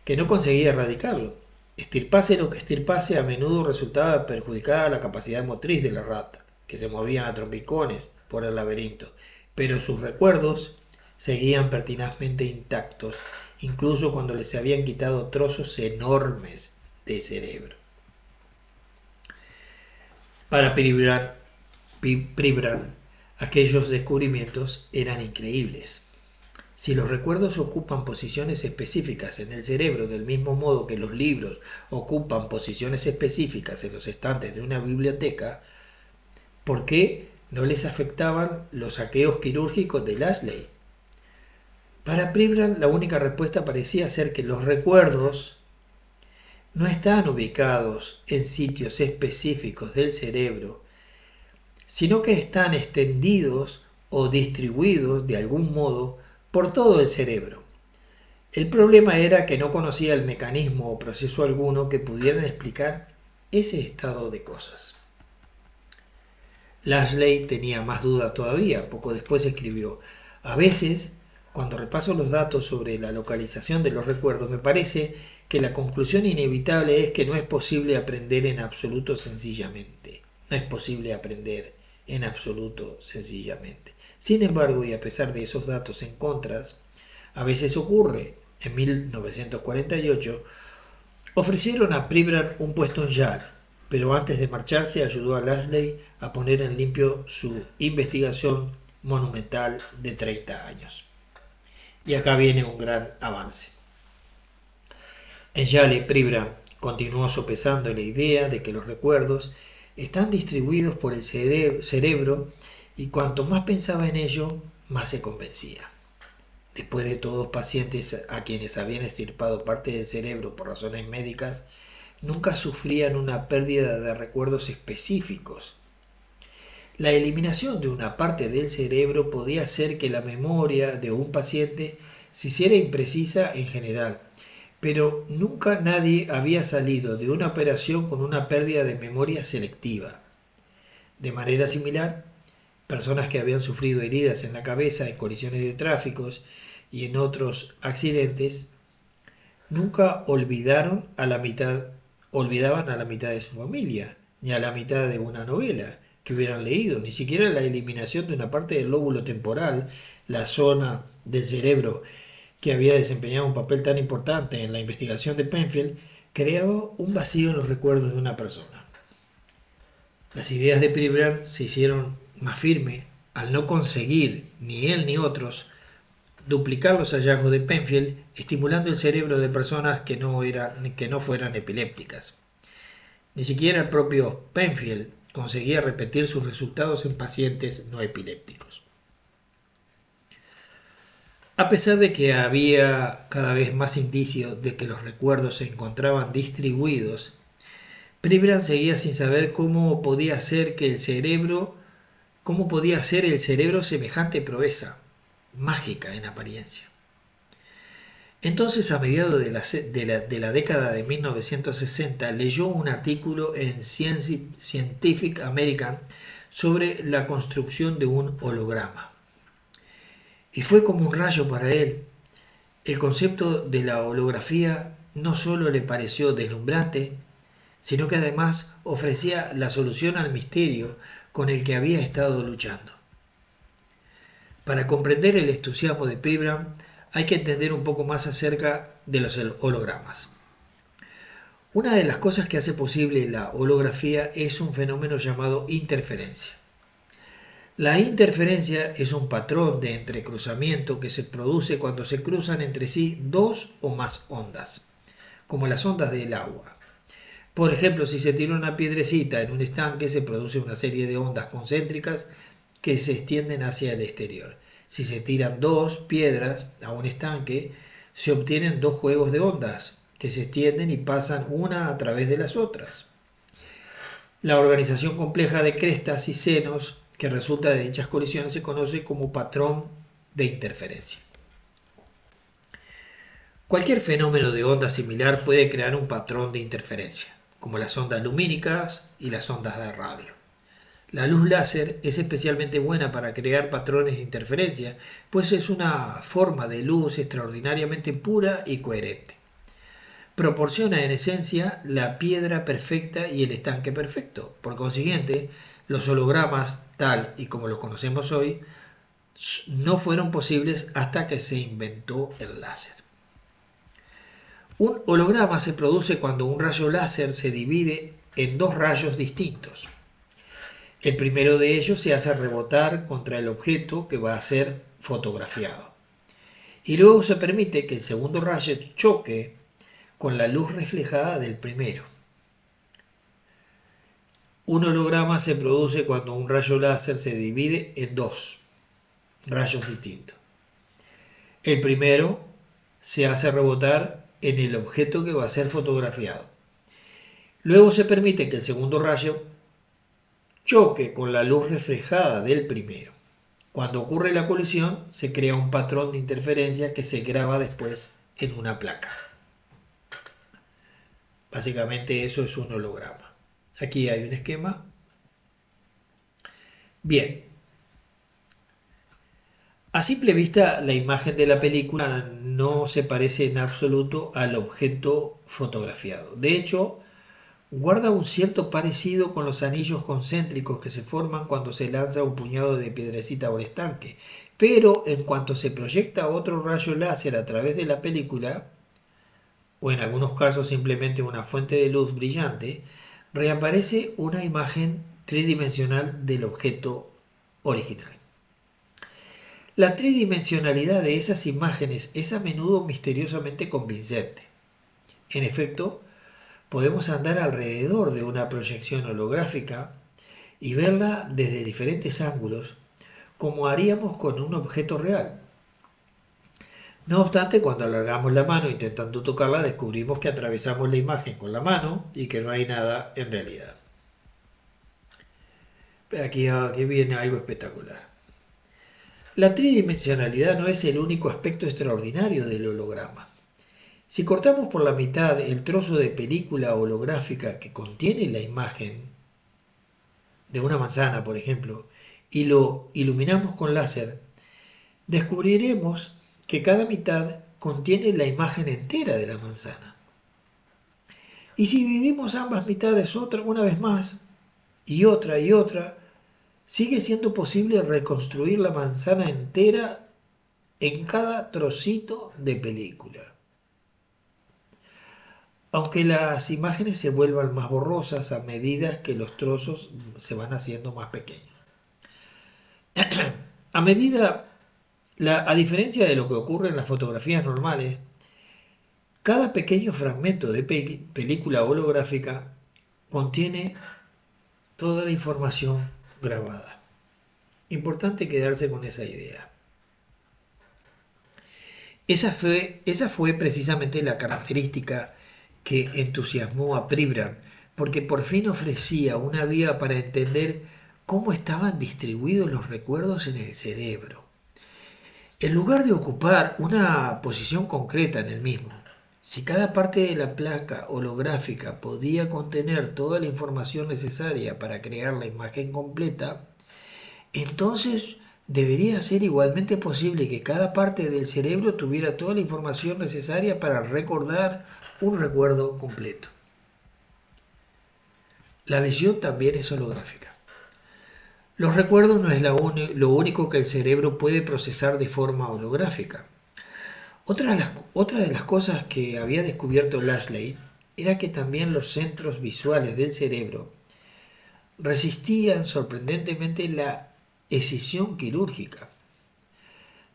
que no conseguía erradicarlo. Estirpase lo que estirpase, a menudo resultaba perjudicada la capacidad motriz de la rata, que se movían a trompicones por el laberinto, pero sus recuerdos seguían pertinazmente intactos, incluso cuando les habían quitado trozos enormes de cerebro. Para Pribram, aquellos descubrimientos eran increíbles. Si los recuerdos ocupan posiciones específicas en el cerebro del mismo modo que los libros ocupan posiciones específicas en los estantes de una biblioteca, ¿por qué no les afectaban los saqueos quirúrgicos de Lashley? Para Pribram la única respuesta parecía ser que los recuerdos no están ubicados en sitios específicos del cerebro, sino que están extendidos o distribuidos de algún modo por todo el cerebro. El problema era que no conocía el mecanismo o proceso alguno que pudieran explicar ese estado de cosas. Lashley tenía más duda todavía. Poco después escribió: A veces, cuando repaso los datos sobre la localización de los recuerdos, me parece que la conclusión inevitable es que no es posible aprender en absoluto sencillamente. No es posible aprender en absoluto sencillamente. Sin embargo, y a pesar de esos datos en contras, a veces ocurre. En 1948 ofrecieron a Pribram un puesto en YAL, pero antes de marcharse ayudó a Lashley a poner en limpio su investigación monumental de 30 años. Y acá viene un gran avance. En Yale, Pribram continuó sopesando la idea de que los recuerdos están distribuidos por el cerebro y cuanto más pensaba en ello, más se convencía. Después de todos, pacientes a quienes habían extirpado parte del cerebro por razones médicas nunca sufrían una pérdida de recuerdos específicos. La eliminación de una parte del cerebro podía hacer que la memoria de un paciente se hiciera imprecisa en general, pero nunca nadie había salido de una operación con una pérdida de memoria selectiva. De manera similar, personas que habían sufrido heridas en la cabeza en colisiones de tráficos y en otros accidentes, nunca olvidaban a la mitad de su familia, ni a la mitad de una novela que hubieran leído, ni siquiera la eliminación de una parte del lóbulo temporal, la zona del cerebro que había desempeñado un papel tan importante en la investigación de Penfield, creaba un vacío en los recuerdos de una persona. Las ideas de Pribram se hicieron más firmes al no conseguir, ni él ni otros, duplicar los hallazgos de Penfield, estimulando el cerebro de personas que no fueran epilépticas. Ni siquiera el propio Penfield conseguía repetir sus resultados en pacientes no epilépticos. A pesar de que había cada vez más indicios de que los recuerdos se encontraban distribuidos, Pribram seguía sin saber cómo podía ser el cerebro semejante proeza, mágica en apariencia. Entonces, a mediados de la década de 1960, leyó un artículo en Scientific American sobre la construcción de un holograma. Y fue como un rayo para él. El concepto de la holografía no solo le pareció deslumbrante, sino que además ofrecía la solución al misterio con el que había estado luchando. Para comprender el entusiasmo de Pribram hay que entender un poco más acerca de los hologramas. Una de las cosas que hace posible la holografía es un fenómeno llamado interferencia. La interferencia es un patrón de entrecruzamiento que se produce cuando se cruzan entre sí dos o más ondas, como las ondas del agua. Por ejemplo, si se tira una piedrecita en un estanque, se produce una serie de ondas concéntricas que se extienden hacia el exterior. Si se tiran dos piedras a un estanque, se obtienen dos juegos de ondas que se extienden y pasan una a través de las otras. La organización compleja de crestas y senos que resulta de dichas colisiones se conoce como patrón de interferencia. Cualquier fenómeno de onda similar puede crear un patrón de interferencia, como las ondas lumínicas y las ondas de radio. La luz láser es especialmente buena para crear patrones de interferencia, pues es una forma de luz extraordinariamente pura y coherente. Proporciona en esencia la piedra perfecta y el estanque perfecto. Por consiguiente, los hologramas, tal y como los conocemos hoy, no fueron posibles hasta que se inventó el láser. Un holograma se produce cuando un rayo láser se divide en dos rayos distintos. El primero de ellos se hace rebotar contra el objeto que va a ser fotografiado. Y luego se permite que el segundo rayo choque con la luz reflejada del primero. Un holograma se produce cuando un rayo láser se divide en dos rayos distintos. El primero se hace rebotar en el objeto que va a ser fotografiado. Luego se permite que el segundo rayo choque con la luz reflejada del primero. Cuando ocurre la colisión, se crea un patrón de interferencia que se graba después en una placa. Básicamente eso es un holograma. Aquí hay un esquema. Bien. A simple vista, la imagen de la película no se parece en absoluto al objeto fotografiado. De hecho, guarda un cierto parecido con los anillos concéntricos que se forman cuando se lanza un puñado de piedrecita a un estanque. Pero en cuanto se proyecta otro rayo láser a través de la película, o en algunos casos simplemente una fuente de luz brillante, reaparece una imagen tridimensional del objeto original. La tridimensionalidad de esas imágenes es a menudo misteriosamente convincente. En efecto, podemos andar alrededor de una proyección holográfica y verla desde diferentes ángulos, como haríamos con un objeto real. No obstante, cuando alargamos la mano intentando tocarla, descubrimos que atravesamos la imagen con la mano y que no hay nada en realidad. Pero aquí viene algo espectacular. La tridimensionalidad no es el único aspecto extraordinario del holograma. Si cortamos por la mitad el trozo de película holográfica que contiene la imagen de una manzana, por ejemplo, y lo iluminamos con láser, descubriremos que cada mitad contiene la imagen entera de la manzana. Y si dividimos ambas mitades una vez más, y otra, sigue siendo posible reconstruir la manzana entera en cada trocito de película. Aunque las imágenes se vuelvan más borrosas a medida que los trozos se van haciendo más pequeños. A diferencia de lo que ocurre en las fotografías normales, cada pequeño fragmento de película holográfica contiene toda la información grabada. Importante quedarse con esa idea. Esa fue precisamente la característica que entusiasmó a Pribram, porque por fin ofrecía una vía para entender cómo estaban distribuidos los recuerdos en el cerebro. En lugar de ocupar una posición concreta en el mismo, si cada parte de la placa holográfica podía contener toda la información necesaria para crear la imagen completa, entonces debería ser igualmente posible que cada parte del cerebro tuviera toda la información necesaria para recordar un recuerdo completo. La visión también es holográfica. Los recuerdos no es lo único que el cerebro puede procesar de forma holográfica. Otra de las cosas que había descubierto Lashley era que también los centros visuales del cerebro resistían sorprendentemente la escisión quirúrgica.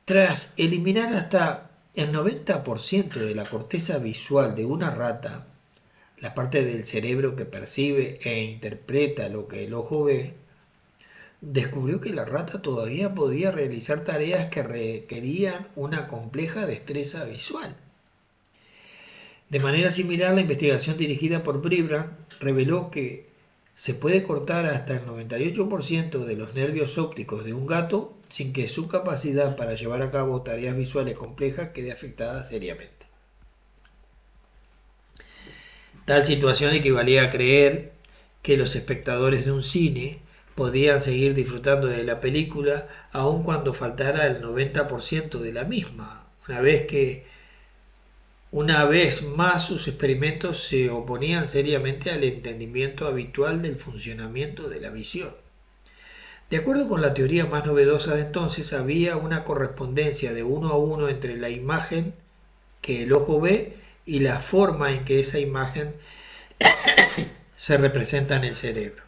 Tras eliminar hasta el 90% de la corteza visual de una rata, la parte del cerebro que percibe e interpreta lo que el ojo ve, descubrió que la rata todavía podía realizar tareas que requerían una compleja destreza visual. De manera similar, la investigación dirigida por Pribram reveló que se puede cortar hasta el 98% de los nervios ópticos de un gato sin que su capacidad para llevar a cabo tareas visuales complejas quede afectada seriamente. Tal situación equivalía a creer que los espectadores de un cine podían seguir disfrutando de la película aun cuando faltara el 90% de la misma, una vez más sus experimentos se oponían seriamente al entendimiento habitual del funcionamiento de la visión. De acuerdo con la teoría más novedosa de entonces, había una correspondencia de 1 a 1 entre la imagen que el ojo ve y la forma en que esa imagen se representa en el cerebro.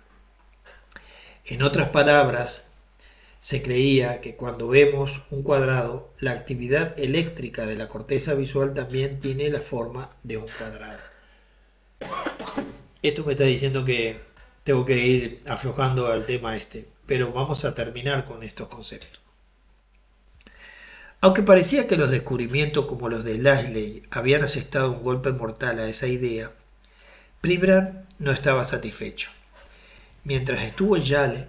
En otras palabras, se creía que cuando vemos un cuadrado, la actividad eléctrica de la corteza visual también tiene la forma de un cuadrado. Esto me está diciendo que tengo que ir aflojando al tema pero vamos a terminar con estos conceptos. Aunque parecía que los descubrimientos como los de Lashley habían asestado un golpe mortal a esa idea, Pribram no estaba satisfecho. Mientras estuvo en Yale,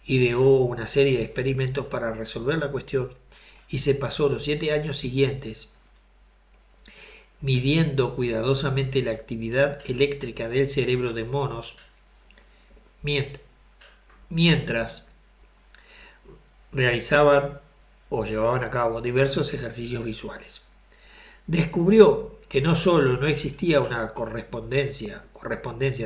ideó una serie de experimentos para resolver la cuestión y se pasó los 7 años siguientes midiendo cuidadosamente la actividad eléctrica del cerebro de monos mientras realizaban o llevaban a cabo diversos ejercicios visuales. Descubrió que no solo no existía una correspondencia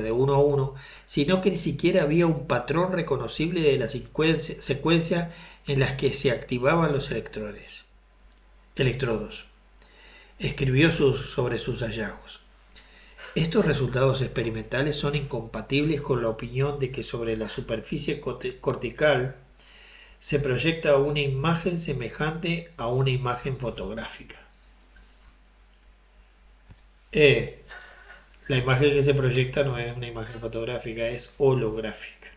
de uno a uno, sino que ni siquiera había un patrón reconocible de la secuencia en las que se activaban los electrodos. Escribió sobre sus hallazgos. Estos resultados experimentales son incompatibles con la opinión de que sobre la superficie cortical se proyecta una imagen semejante a una imagen fotográfica. La imagen que se proyecta no es una imagen fotográfica, es holográfica.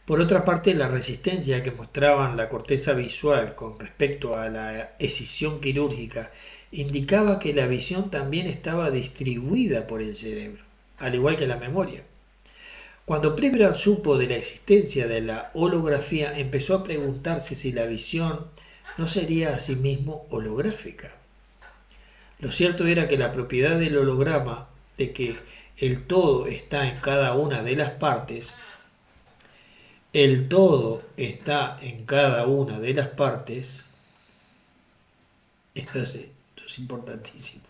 Por otra parte, la resistencia que mostraban la corteza visual con respecto a la escisión quirúrgica indicaba que la visión también estaba distribuida por el cerebro, al igual que la memoria. Cuando Pribram supo de la existencia de la holografía, empezó a preguntarse si la visión no sería asimismo holográfica. Lo cierto era que la propiedad del holograma, de que el todo está en cada una de las partes, esto es importantísimo,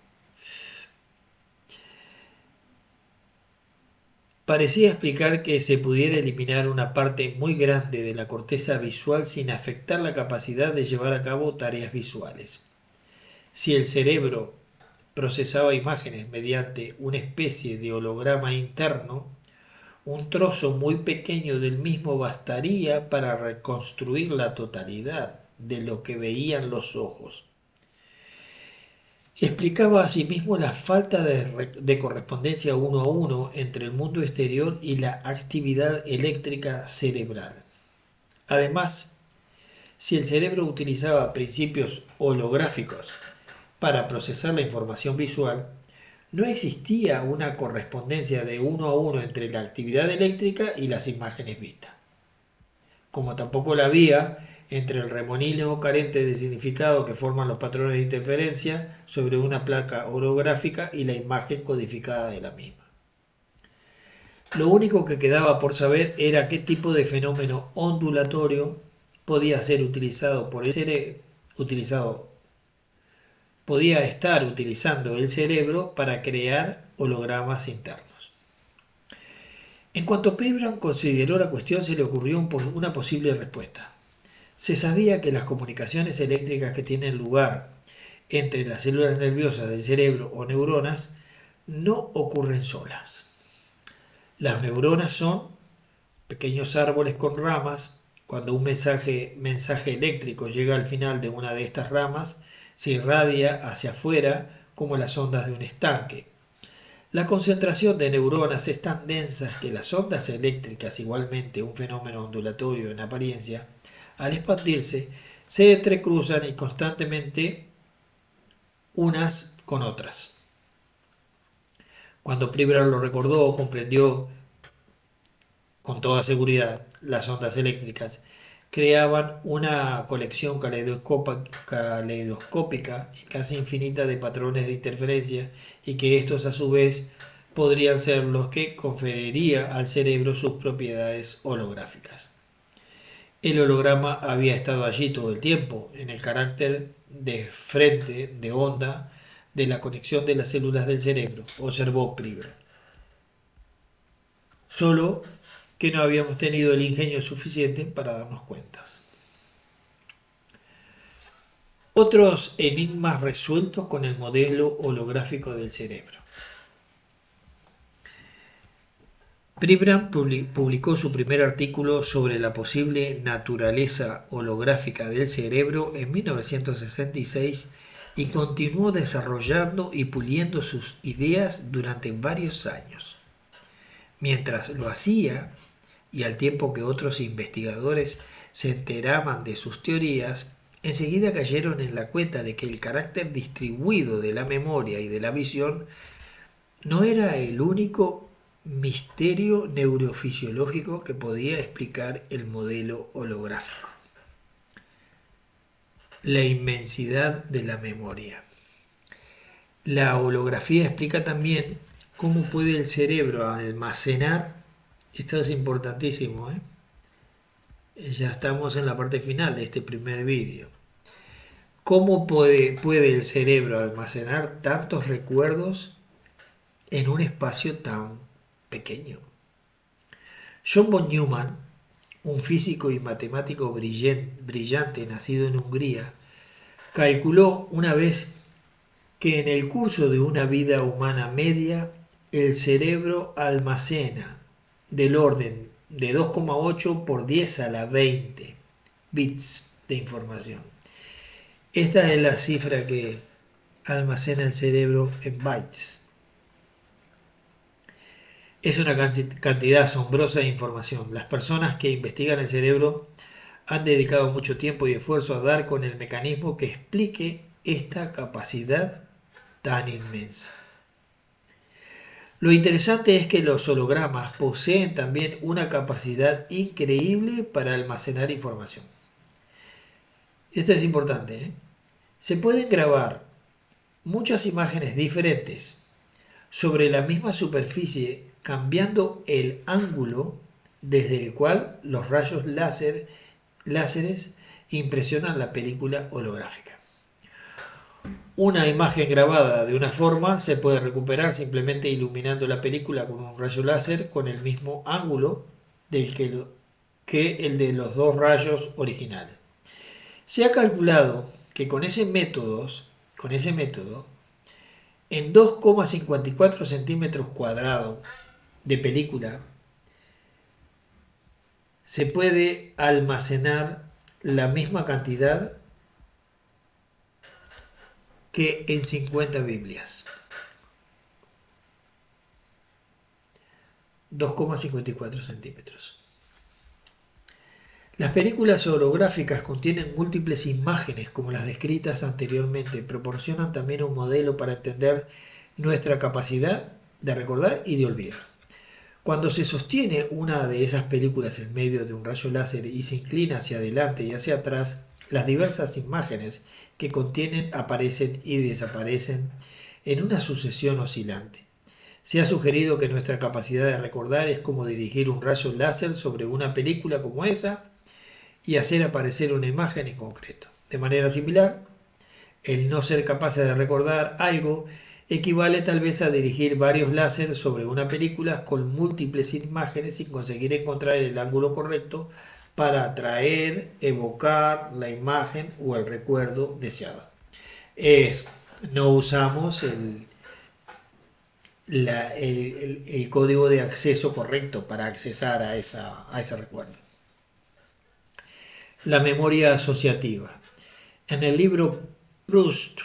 parecía explicar que se pudiera eliminar una parte muy grande de la corteza visual sin afectar la capacidad de llevar a cabo tareas visuales. Si el cerebro procesaba imágenes mediante una especie de holograma interno, un trozo muy pequeño del mismo bastaría para reconstruir la totalidad de lo que veían los ojos. Explicaba asimismo la falta de correspondencia uno a uno entre el mundo exterior y la actividad eléctrica cerebral. Además, si el cerebro utilizaba principios holográficos para procesar la información visual, no existía una correspondencia de uno a uno entre la actividad eléctrica y las imágenes vistas, como tampoco la había entre el remolineo carente de significado que forman los patrones de interferencia sobre una placa holográfica y la imagen codificada de la misma. Lo único que quedaba por saber era qué tipo de fenómeno ondulatorio podía ser utilizado por el cerebro, podía estar utilizando el cerebro para crear hologramas internos. En cuanto Pribram consideró la cuestión, se le ocurrió una posible respuesta. Se sabía que las comunicaciones eléctricas que tienen lugar entre las células nerviosas del cerebro o neuronas no ocurren solas. Las neuronas son pequeños árboles con ramas. Cuando un mensaje eléctrico llega al final de una de estas ramas, se irradia hacia afuera como las ondas de un estanque. La concentración de neuronas es tan densa que las ondas eléctricas, igualmente un fenómeno ondulatorio en apariencia, al expandirse, se entrecruzan y constantemente unas con otras. Cuando Pribram lo recordó o comprendió con toda seguridad, las ondas eléctricas creaban una colección caleidoscópica y casi infinita de patrones de interferencia, y que estos a su vez podrían ser los que conferiría al cerebro sus propiedades holográficas. El holograma había estado allí todo el tiempo, en el carácter de frente de onda de la conexión de las células del cerebro, observó Pribram. Solo que no habíamos tenido el ingenio suficiente para darnos cuenta. Otros enigmas resueltos con el modelo holográfico del cerebro. Pribram publicó su primer artículo sobre la posible naturaleza holográfica del cerebro en 1966 y continuó desarrollando y puliendo sus ideas durante varios años. Mientras lo hacía, y al tiempo que otros investigadores se enteraban de sus teorías, enseguida cayeron en la cuenta de que el carácter distribuido de la memoria y de la visión no era el único misterio neurofisiológico que podía explicar el modelo holográfico. La inmensidad de la memoria. La holografía explica también cómo puede el cerebro almacenar, esto es importantísimo, Ya estamos en la parte final de este primer vídeo. ¿Cómo puede el cerebro almacenar tantos recuerdos en un espacio tan pequeño? John von Neumann, un físico y matemático brillante nacido en Hungría, calculó una vez que en el curso de una vida humana media, el cerebro almacena del orden de 2,8 por 10 a la 20 bits de información. Esta es la cifra que almacena el cerebro en bytes. Es una cantidad asombrosa de información. Las personas que investigan el cerebro han dedicado mucho tiempo y esfuerzo a dar con el mecanismo que explique esta capacidad tan inmensa. Lo interesante es que los hologramas poseen también una capacidad increíble para almacenar información. Esto es importante, ¿eh? Se pueden grabar muchas imágenes diferentes sobre la misma superficie cambiando el ángulo desde el cual los rayos láseres impresionan la película holográfica. Una imagen grabada de una forma se puede recuperar simplemente iluminando la película con un rayo láser con el mismo ángulo que el de los dos rayos originales. Se ha calculado que con ese método, en 2,54 centímetros cuadrados de película, se puede almacenar la misma cantidad que en 50 Biblias. 2,54 centímetros. Las películas holográficas contienen múltiples imágenes como las descritas anteriormente. Proporcionan también un modelo para entender nuestra capacidad de recordar y de olvidar. Cuando se sostiene una de esas películas en medio de un rayo láser y se inclina hacia adelante y hacia atrás, las diversas imágenes que contienen aparecen y desaparecen en una sucesión oscilante. Se ha sugerido que nuestra capacidad de recordar es como dirigir un rayo láser sobre una película como esa y hacer aparecer una imagen en concreto. De manera similar, el no ser capaces de recordar algo equivale tal vez a dirigir varios láseres sobre una película con múltiples imágenes sin conseguir encontrar el ángulo correcto para atraer, evocar la imagen o el recuerdo deseado. No usamos el código de acceso correcto para accesar a ese recuerdo. La memoria asociativa. En el libro Proust,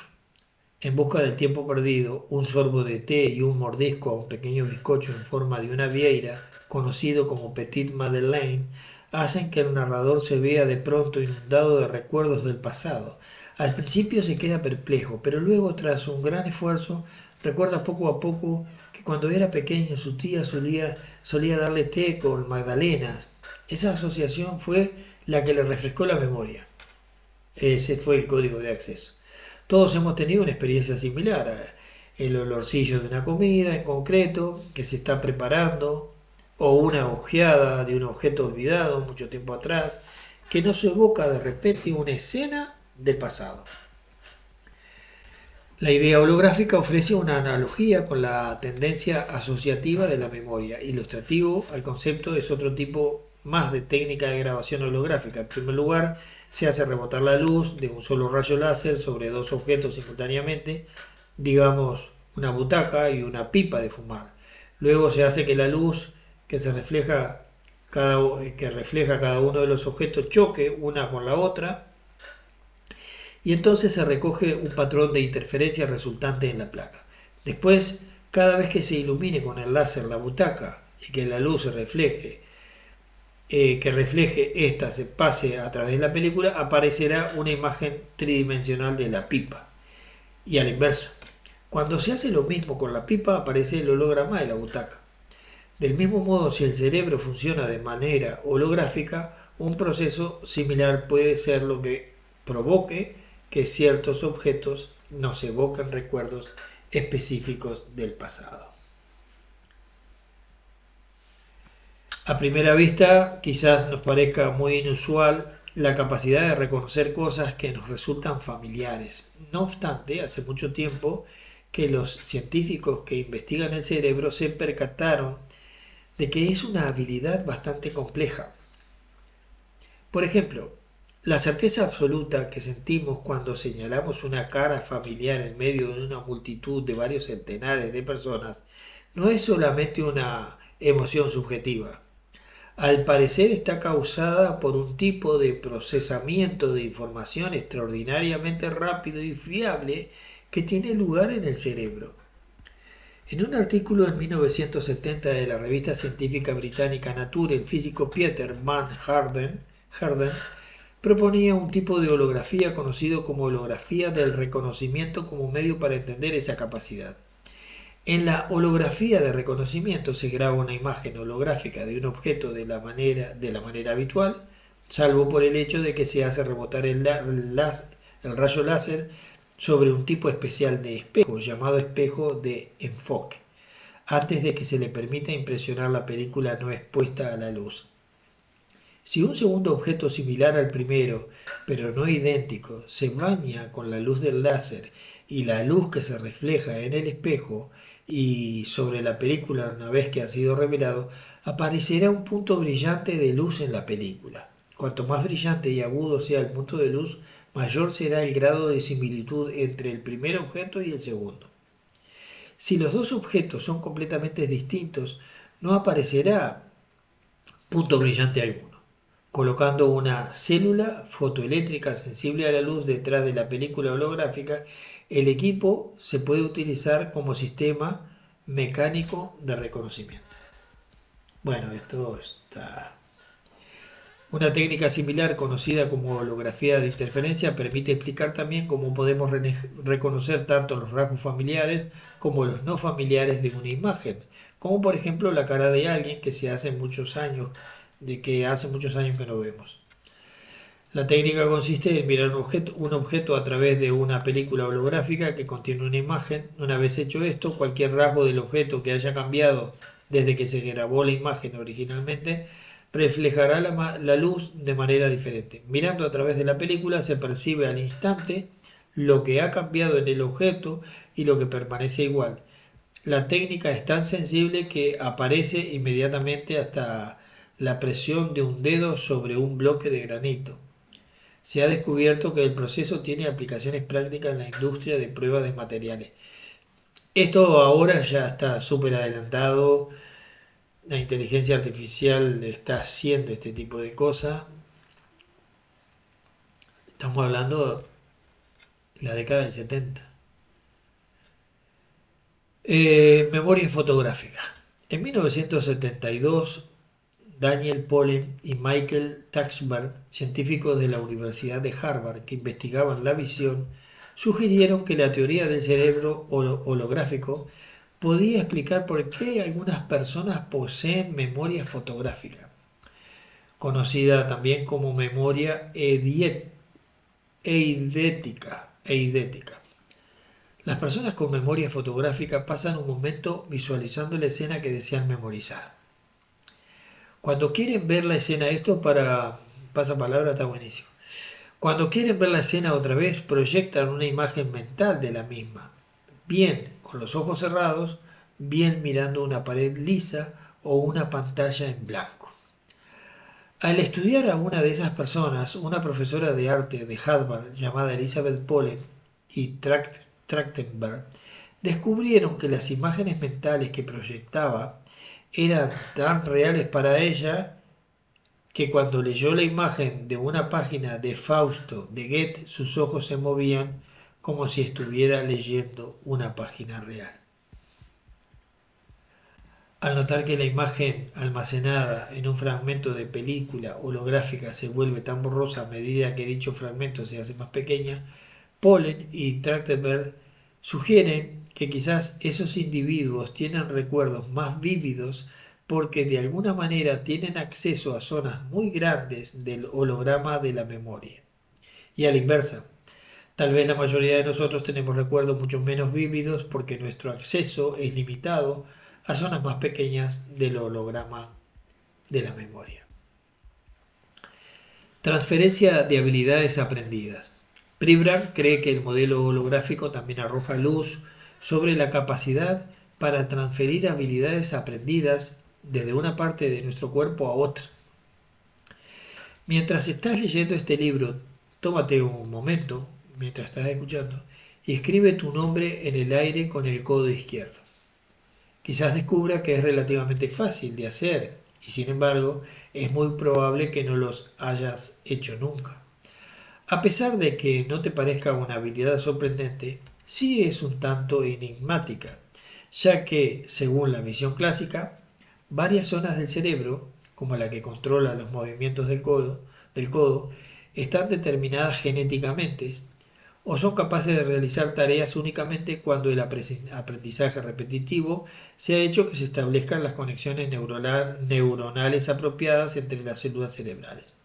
En busca del tiempo perdido, un sorbo de té y un mordisco a un pequeño bizcocho en forma de una vieira, conocido como Petit Madeleine, hacen que el narrador se vea de pronto inundado de recuerdos del pasado. Al principio se queda perplejo, pero luego, tras un gran esfuerzo, recuerda poco a poco que cuando era pequeño su tía solía darle té con magdalenas. Esa asociación fue la que le refrescó la memoria. Ese fue el código de acceso. Todos hemos tenido una experiencia similar, el olorcillo de una comida en concreto que se está preparando, o una ojeada de un objeto olvidado mucho tiempo atrás, que nos evoca de repente una escena del pasado. La idea holográfica ofrece una analogía con la tendencia asociativa de la memoria. Ilustrativo al concepto es otro tipo más de técnica de grabación holográfica. En primer lugar, se hace rebotar la luz de un solo rayo láser sobre dos objetos simultáneamente, digamos una butaca y una pipa de fumar. Luego se hace que la luz que refleja cada uno de los objetos choque una con la otra, y entonces se recoge un patrón de interferencia resultante en la placa. Después, cada vez que se ilumine con el láser la butaca y que la luz que refleje esta se pase a través de la película, aparecerá una imagen tridimensional de la pipa. Y a la inversa, cuando se hace lo mismo con la pipa, aparece el holograma de la butaca. Del mismo modo, si el cerebro funciona de manera holográfica, un proceso similar puede ser lo que provoque que ciertos objetos nos evoquen recuerdos específicos del pasado. A primera vista, quizás nos parezca muy inusual la capacidad de reconocer cosas que nos resultan familiares. No obstante, hace mucho tiempo que los científicos que investigan el cerebro se percataron de que es una habilidad bastante compleja. Por ejemplo, la certeza absoluta que sentimos cuando señalamos una cara familiar en medio de una multitud de varios centenares de personas no es solamente una emoción subjetiva. Al parecer está causada por un tipo de procesamiento de información extraordinariamente rápido y fiable que tiene lugar en el cerebro. En un artículo en 1970 de la revista científica británica Nature, el físico Peter Van Harden proponía un tipo de holografía conocido como holografía del reconocimiento como medio para entender esa capacidad. En la holografía de reconocimiento se graba una imagen holográfica de un objeto de la manera habitual, salvo por el hecho de que se hace rebotar el rayo láser sobre un tipo especial de espejo, llamado espejo de enfoque, antes de que se le permita impresionar la película no expuesta a la luz. Si un segundo objeto similar al primero, pero no idéntico, se baña con la luz del láser y la luz que se refleja en el espejo y sobre la película una vez que ha sido revelado, aparecerá un punto brillante de luz en la película. Cuanto más brillante y agudo sea el punto de luz, mayor será el grado de similitud entre el primer objeto y el segundo. Si los dos objetos son completamente distintos, no aparecerá punto brillante alguno. Colocando una célula fotoeléctrica sensible a la luz detrás de la película holográfica, el equipo se puede utilizar como sistema mecánico de reconocimiento. Bueno, esto está. Una técnica similar conocida como holografía de interferencia permite explicar también cómo podemos reconocer tanto los rasgos familiares como los no familiares de una imagen, como por ejemplo la cara de alguien que hace muchos años que no vemos. La técnica consiste en mirar un objeto a través de una película holográfica que contiene una imagen. Una vez hecho esto, cualquier rasgo del objeto que haya cambiado desde que se grabó la imagen originalmente reflejará la luz de manera diferente. Mirando a través de la película se percibe al instante lo que ha cambiado en el objeto y lo que permanece igual. La técnica es tan sensible que aparece inmediatamente hasta la presión de un dedo sobre un bloque de granito. Se ha descubierto que el proceso tiene aplicaciones prácticas en la industria de pruebas de materiales. Esto ahora ya está súper adelantado. La inteligencia artificial está haciendo este tipo de cosas. Estamos hablando de la década del 70. Memoria fotográfica. En 1972, Daniel Pollen y Michael Taxbar, científicos de la Universidad de Harvard que investigaban la visión, sugirieron que la teoría del cerebro holográfico podía explicar por qué algunas personas poseen memoria fotográfica, conocida también como memoria eidética. Las personas con memoria fotográfica pasan un momento visualizando la escena que desean memorizar. Cuando quieren ver la escena, esto para pasapalabra está buenísimo. Cuando quieren ver la escena otra vez, proyectan una imagen mental de la misma, bien con los ojos cerrados, bien mirando una pared lisa o una pantalla en blanco. Al estudiar a una de esas personas, una profesora de arte de Harvard llamada Elizabeth Pollen y Trachtenberg, descubrieron que las imágenes mentales que proyectaba eran tan reales para ella que cuando leyó la imagen de una página de Fausto de Goethe, sus ojos se movían como si estuviera leyendo una página real. Al notar que la imagen almacenada en un fragmento de película holográfica se vuelve tan borrosa a medida que dicho fragmento se hace más pequeña, Pollen y Trachtenberg sugieren que quizás esos individuos tienen recuerdos más vívidos porque de alguna manera tienen acceso a zonas muy grandes del holograma de la memoria. Y a la inversa, tal vez la mayoría de nosotros tenemos recuerdos mucho menos vívidos porque nuestro acceso es limitado a zonas más pequeñas del holograma de la memoria. Transferencia de habilidades aprendidas. Pribram cree que el modelo holográfico también arroja luz sobre la capacidad para transferir habilidades aprendidas desde una parte de nuestro cuerpo a otra. Mientras estás leyendo este libro, tómate un momento, mientras estás escuchando, y escribe tu nombre en el aire con el codo izquierdo. Quizás descubra que es relativamente fácil de hacer y sin embargo es muy probable que no los hayas hecho nunca. A pesar de que no te parezca una habilidad sorprendente, sí es un tanto enigmática, ya que, según la visión clásica, varias zonas del cerebro, como la que controla los movimientos del codo, están determinadas genéticamente o son capaces de realizar tareas únicamente cuando el aprendizaje repetitivo se ha hecho que se establezcan las conexiones neuronales apropiadas entre las células cerebrales.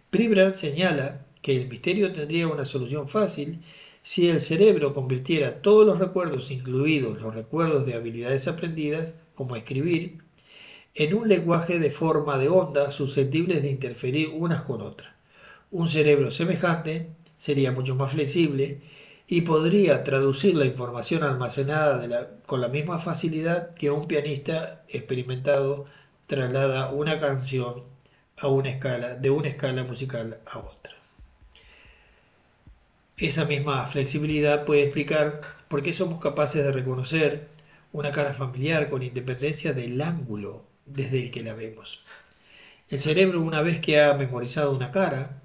Pribram señala que el misterio tendría una solución fácil si el cerebro convirtiera todos los recuerdos, incluidos los recuerdos de habilidades aprendidas, como escribir, en un lenguaje de forma de onda susceptibles de interferir unas con otras. Un cerebro semejante sería mucho más flexible y podría traducir la información almacenada con la misma facilidad que un pianista experimentado traslada una canción de una escala musical a otra. Esa misma flexibilidad puede explicar por qué somos capaces de reconocer una cara familiar con independencia del ángulo desde el que la vemos. El cerebro, una vez que ha memorizado una cara,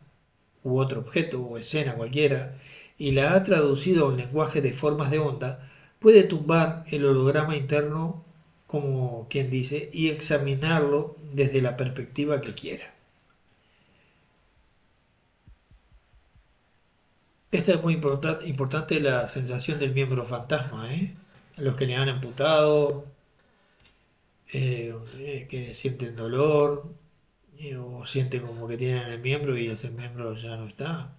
u otro objeto o escena cualquiera, y la ha traducido a un lenguaje de formas de onda, puede tumbar el holograma interno, como quien dice, y examinarlo desde la perspectiva que quiera. Esta es muy importante, la sensación del miembro fantasma, los que le han amputado, que sienten dolor, o sienten como que tienen el miembro y ese miembro ya no está.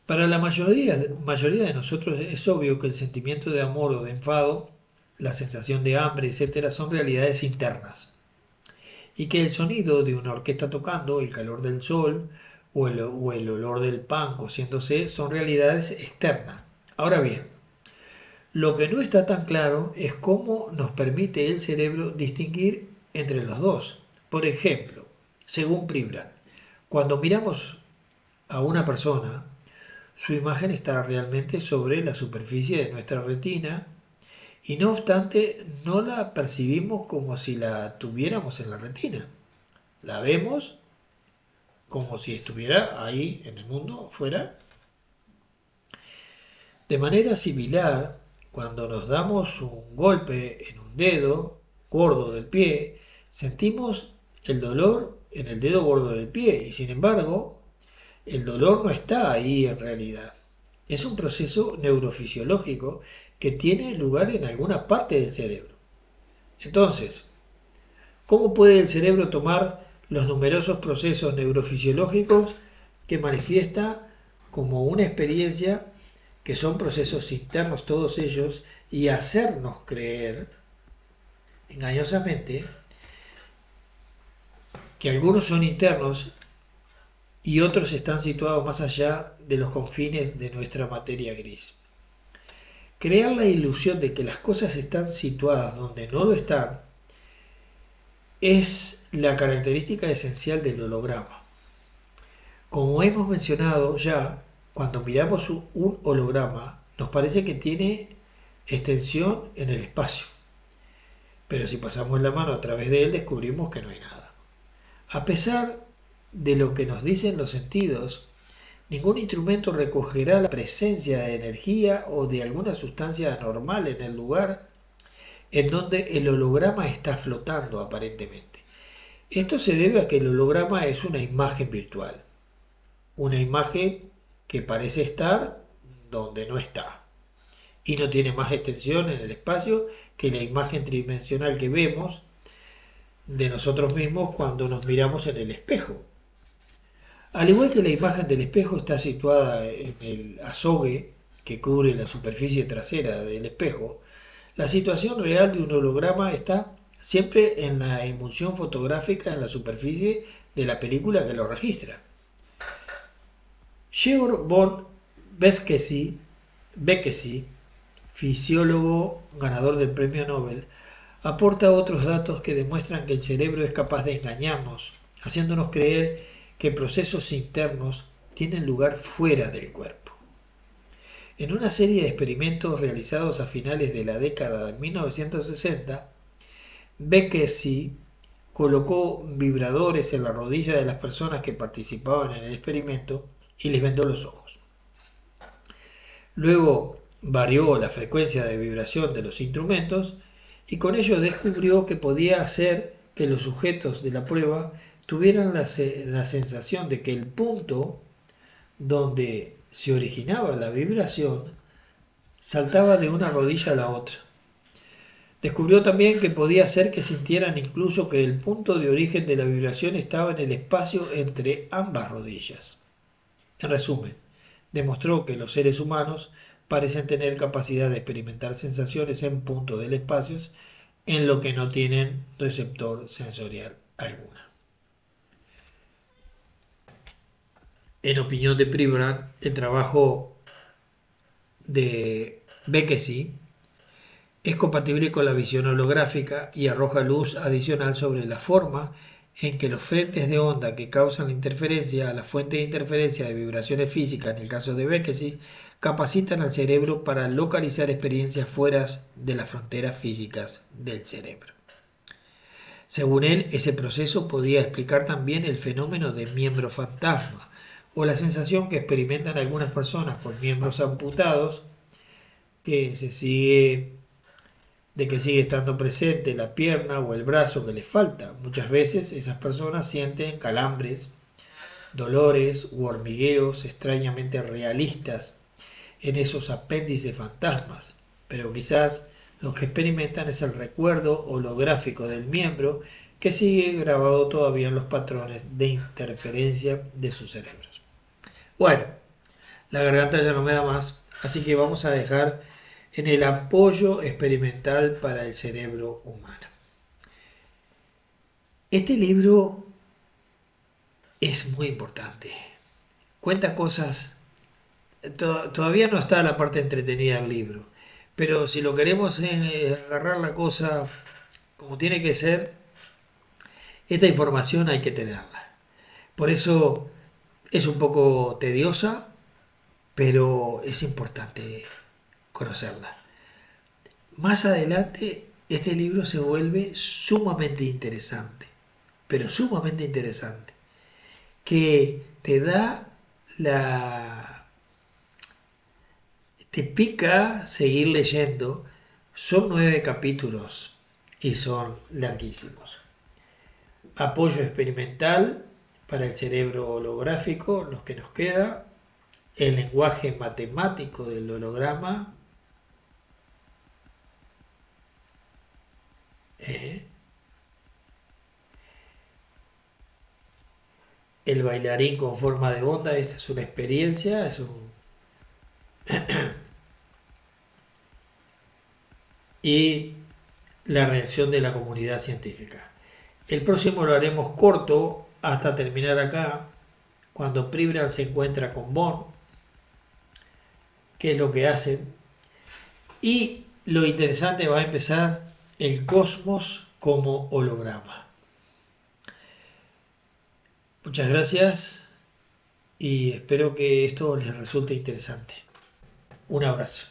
Para la mayoría de nosotros es obvio que el sentimiento de amor o de enfado, la sensación de hambre, etc., son realidades internas. Y que el sonido de una orquesta tocando, el calor del sol o el olor del pan cociéndose son realidades externas. Ahora bien, lo que no está tan claro es cómo nos permite el cerebro distinguir entre los dos. Por ejemplo, según Pribram, cuando miramos a una persona, su imagen está realmente sobre la superficie de nuestra retina y no obstante no la percibimos como si la tuviéramos en la retina. La vemos como si estuviera ahí en el mundo, fuera. De manera similar, cuando nos damos un golpe en un dedo gordo del pie, sentimos el dolor en el dedo gordo del pie y sin embargo el dolor no está ahí en realidad. Es un proceso neurofisiológico que tiene lugar en alguna parte del cerebro. Entonces, ¿cómo puede el cerebro tomar los numerosos procesos neurofisiológicos que manifiesta como una experiencia, que son procesos internos todos ellos, y hacernos creer, engañosamente, que algunos son internos y otros están situados más allá de los confines de nuestra materia gris? Crear la ilusión de que las cosas están situadas donde no lo están es la característica esencial del holograma. Como hemos mencionado ya, cuando miramos un holograma nos parece que tiene extensión en el espacio, pero si pasamos la mano a través de él descubrimos que no hay nada. A pesar de lo que nos dicen los sentidos, ningún instrumento recogerá la presencia de energía o de alguna sustancia anormal en el lugar en donde el holograma está flotando aparentemente. Esto se debe a que el holograma es una imagen virtual, una imagen que parece estar donde no está y no tiene más extensión en el espacio que la imagen tridimensional que vemos de nosotros mismos cuando nos miramos en el espejo. Al igual que la imagen del espejo está situada en el azogue que cubre la superficie trasera del espejo, la situación real de un holograma está siempre en la emulsión fotográfica en la superficie de la película que lo registra. Georg von Békésy, fisiólogo ganador del premio Nobel, aporta otros datos que demuestran que el cerebro es capaz de engañarnos, haciéndonos creer que procesos internos tienen lugar fuera del cuerpo. En una serie de experimentos realizados a finales de la década de 1960, Békésy colocó vibradores en la rodilla de las personas que participaban en el experimento y les vendó los ojos. Luego varió la frecuencia de vibración de los instrumentos y con ello descubrió que podía hacer que los sujetos de la prueba tuvieran la sensación de que el punto donde se originaba la vibración saltaba de una rodilla a la otra. Descubrió también que podía hacer que sintieran incluso que el punto de origen de la vibración estaba en el espacio entre ambas rodillas. En resumen, demostró que los seres humanos parecen tener capacidad de experimentar sensaciones en puntos del espacio en lo que no tienen receptor sensorial alguna. En opinión de Pribram, el trabajo de Békésy es compatible con la visión holográfica y arroja luz adicional sobre la forma en que los frentes de onda que causan la interferencia a la fuente de interferencia de vibraciones físicas, en el caso de Békésy, capacitan al cerebro para localizar experiencias fuera de las fronteras físicas del cerebro. Según él, ese proceso podía explicar también el fenómeno de miembro fantasma, o la sensación que experimentan algunas personas con miembros amputados, que sigue estando presente la pierna o el brazo que les falta. Muchas veces esas personas sienten calambres, dolores u hormigueos extrañamente realistas en esos apéndices fantasmas, pero quizás lo que experimentan es el recuerdo holográfico del miembro que sigue grabado todavía en los patrones de interferencia de sus cerebros. Bueno, la garganta ya no me da más, así que vamos a dejar en el apoyo experimental para el cerebro humano. Este libro es muy importante. Cuenta cosas. Todavía no está la parte entretenida del libro, pero si lo queremos agarrar la cosa como tiene que ser, esta información hay que tenerla. Por eso es un poco tediosa, pero es importante conocerla. Más adelante, este libro se vuelve sumamente interesante, pero sumamente interesante, que te pica seguir leyendo. Son 9 capítulos y son larguísimos. Apoyo experimental para el cerebro holográfico, los que nos queda, el lenguaje matemático del holograma, el bailarín con forma de onda. Esta es una experiencia, y la reacción de la comunidad científica. El próximo lo haremos corto hasta terminar acá, cuando Pribram se encuentra con Von, qué es lo que hacen, y lo interesante va a empezar el cosmos como holograma. Muchas gracias y espero que esto les resulte interesante. Un abrazo.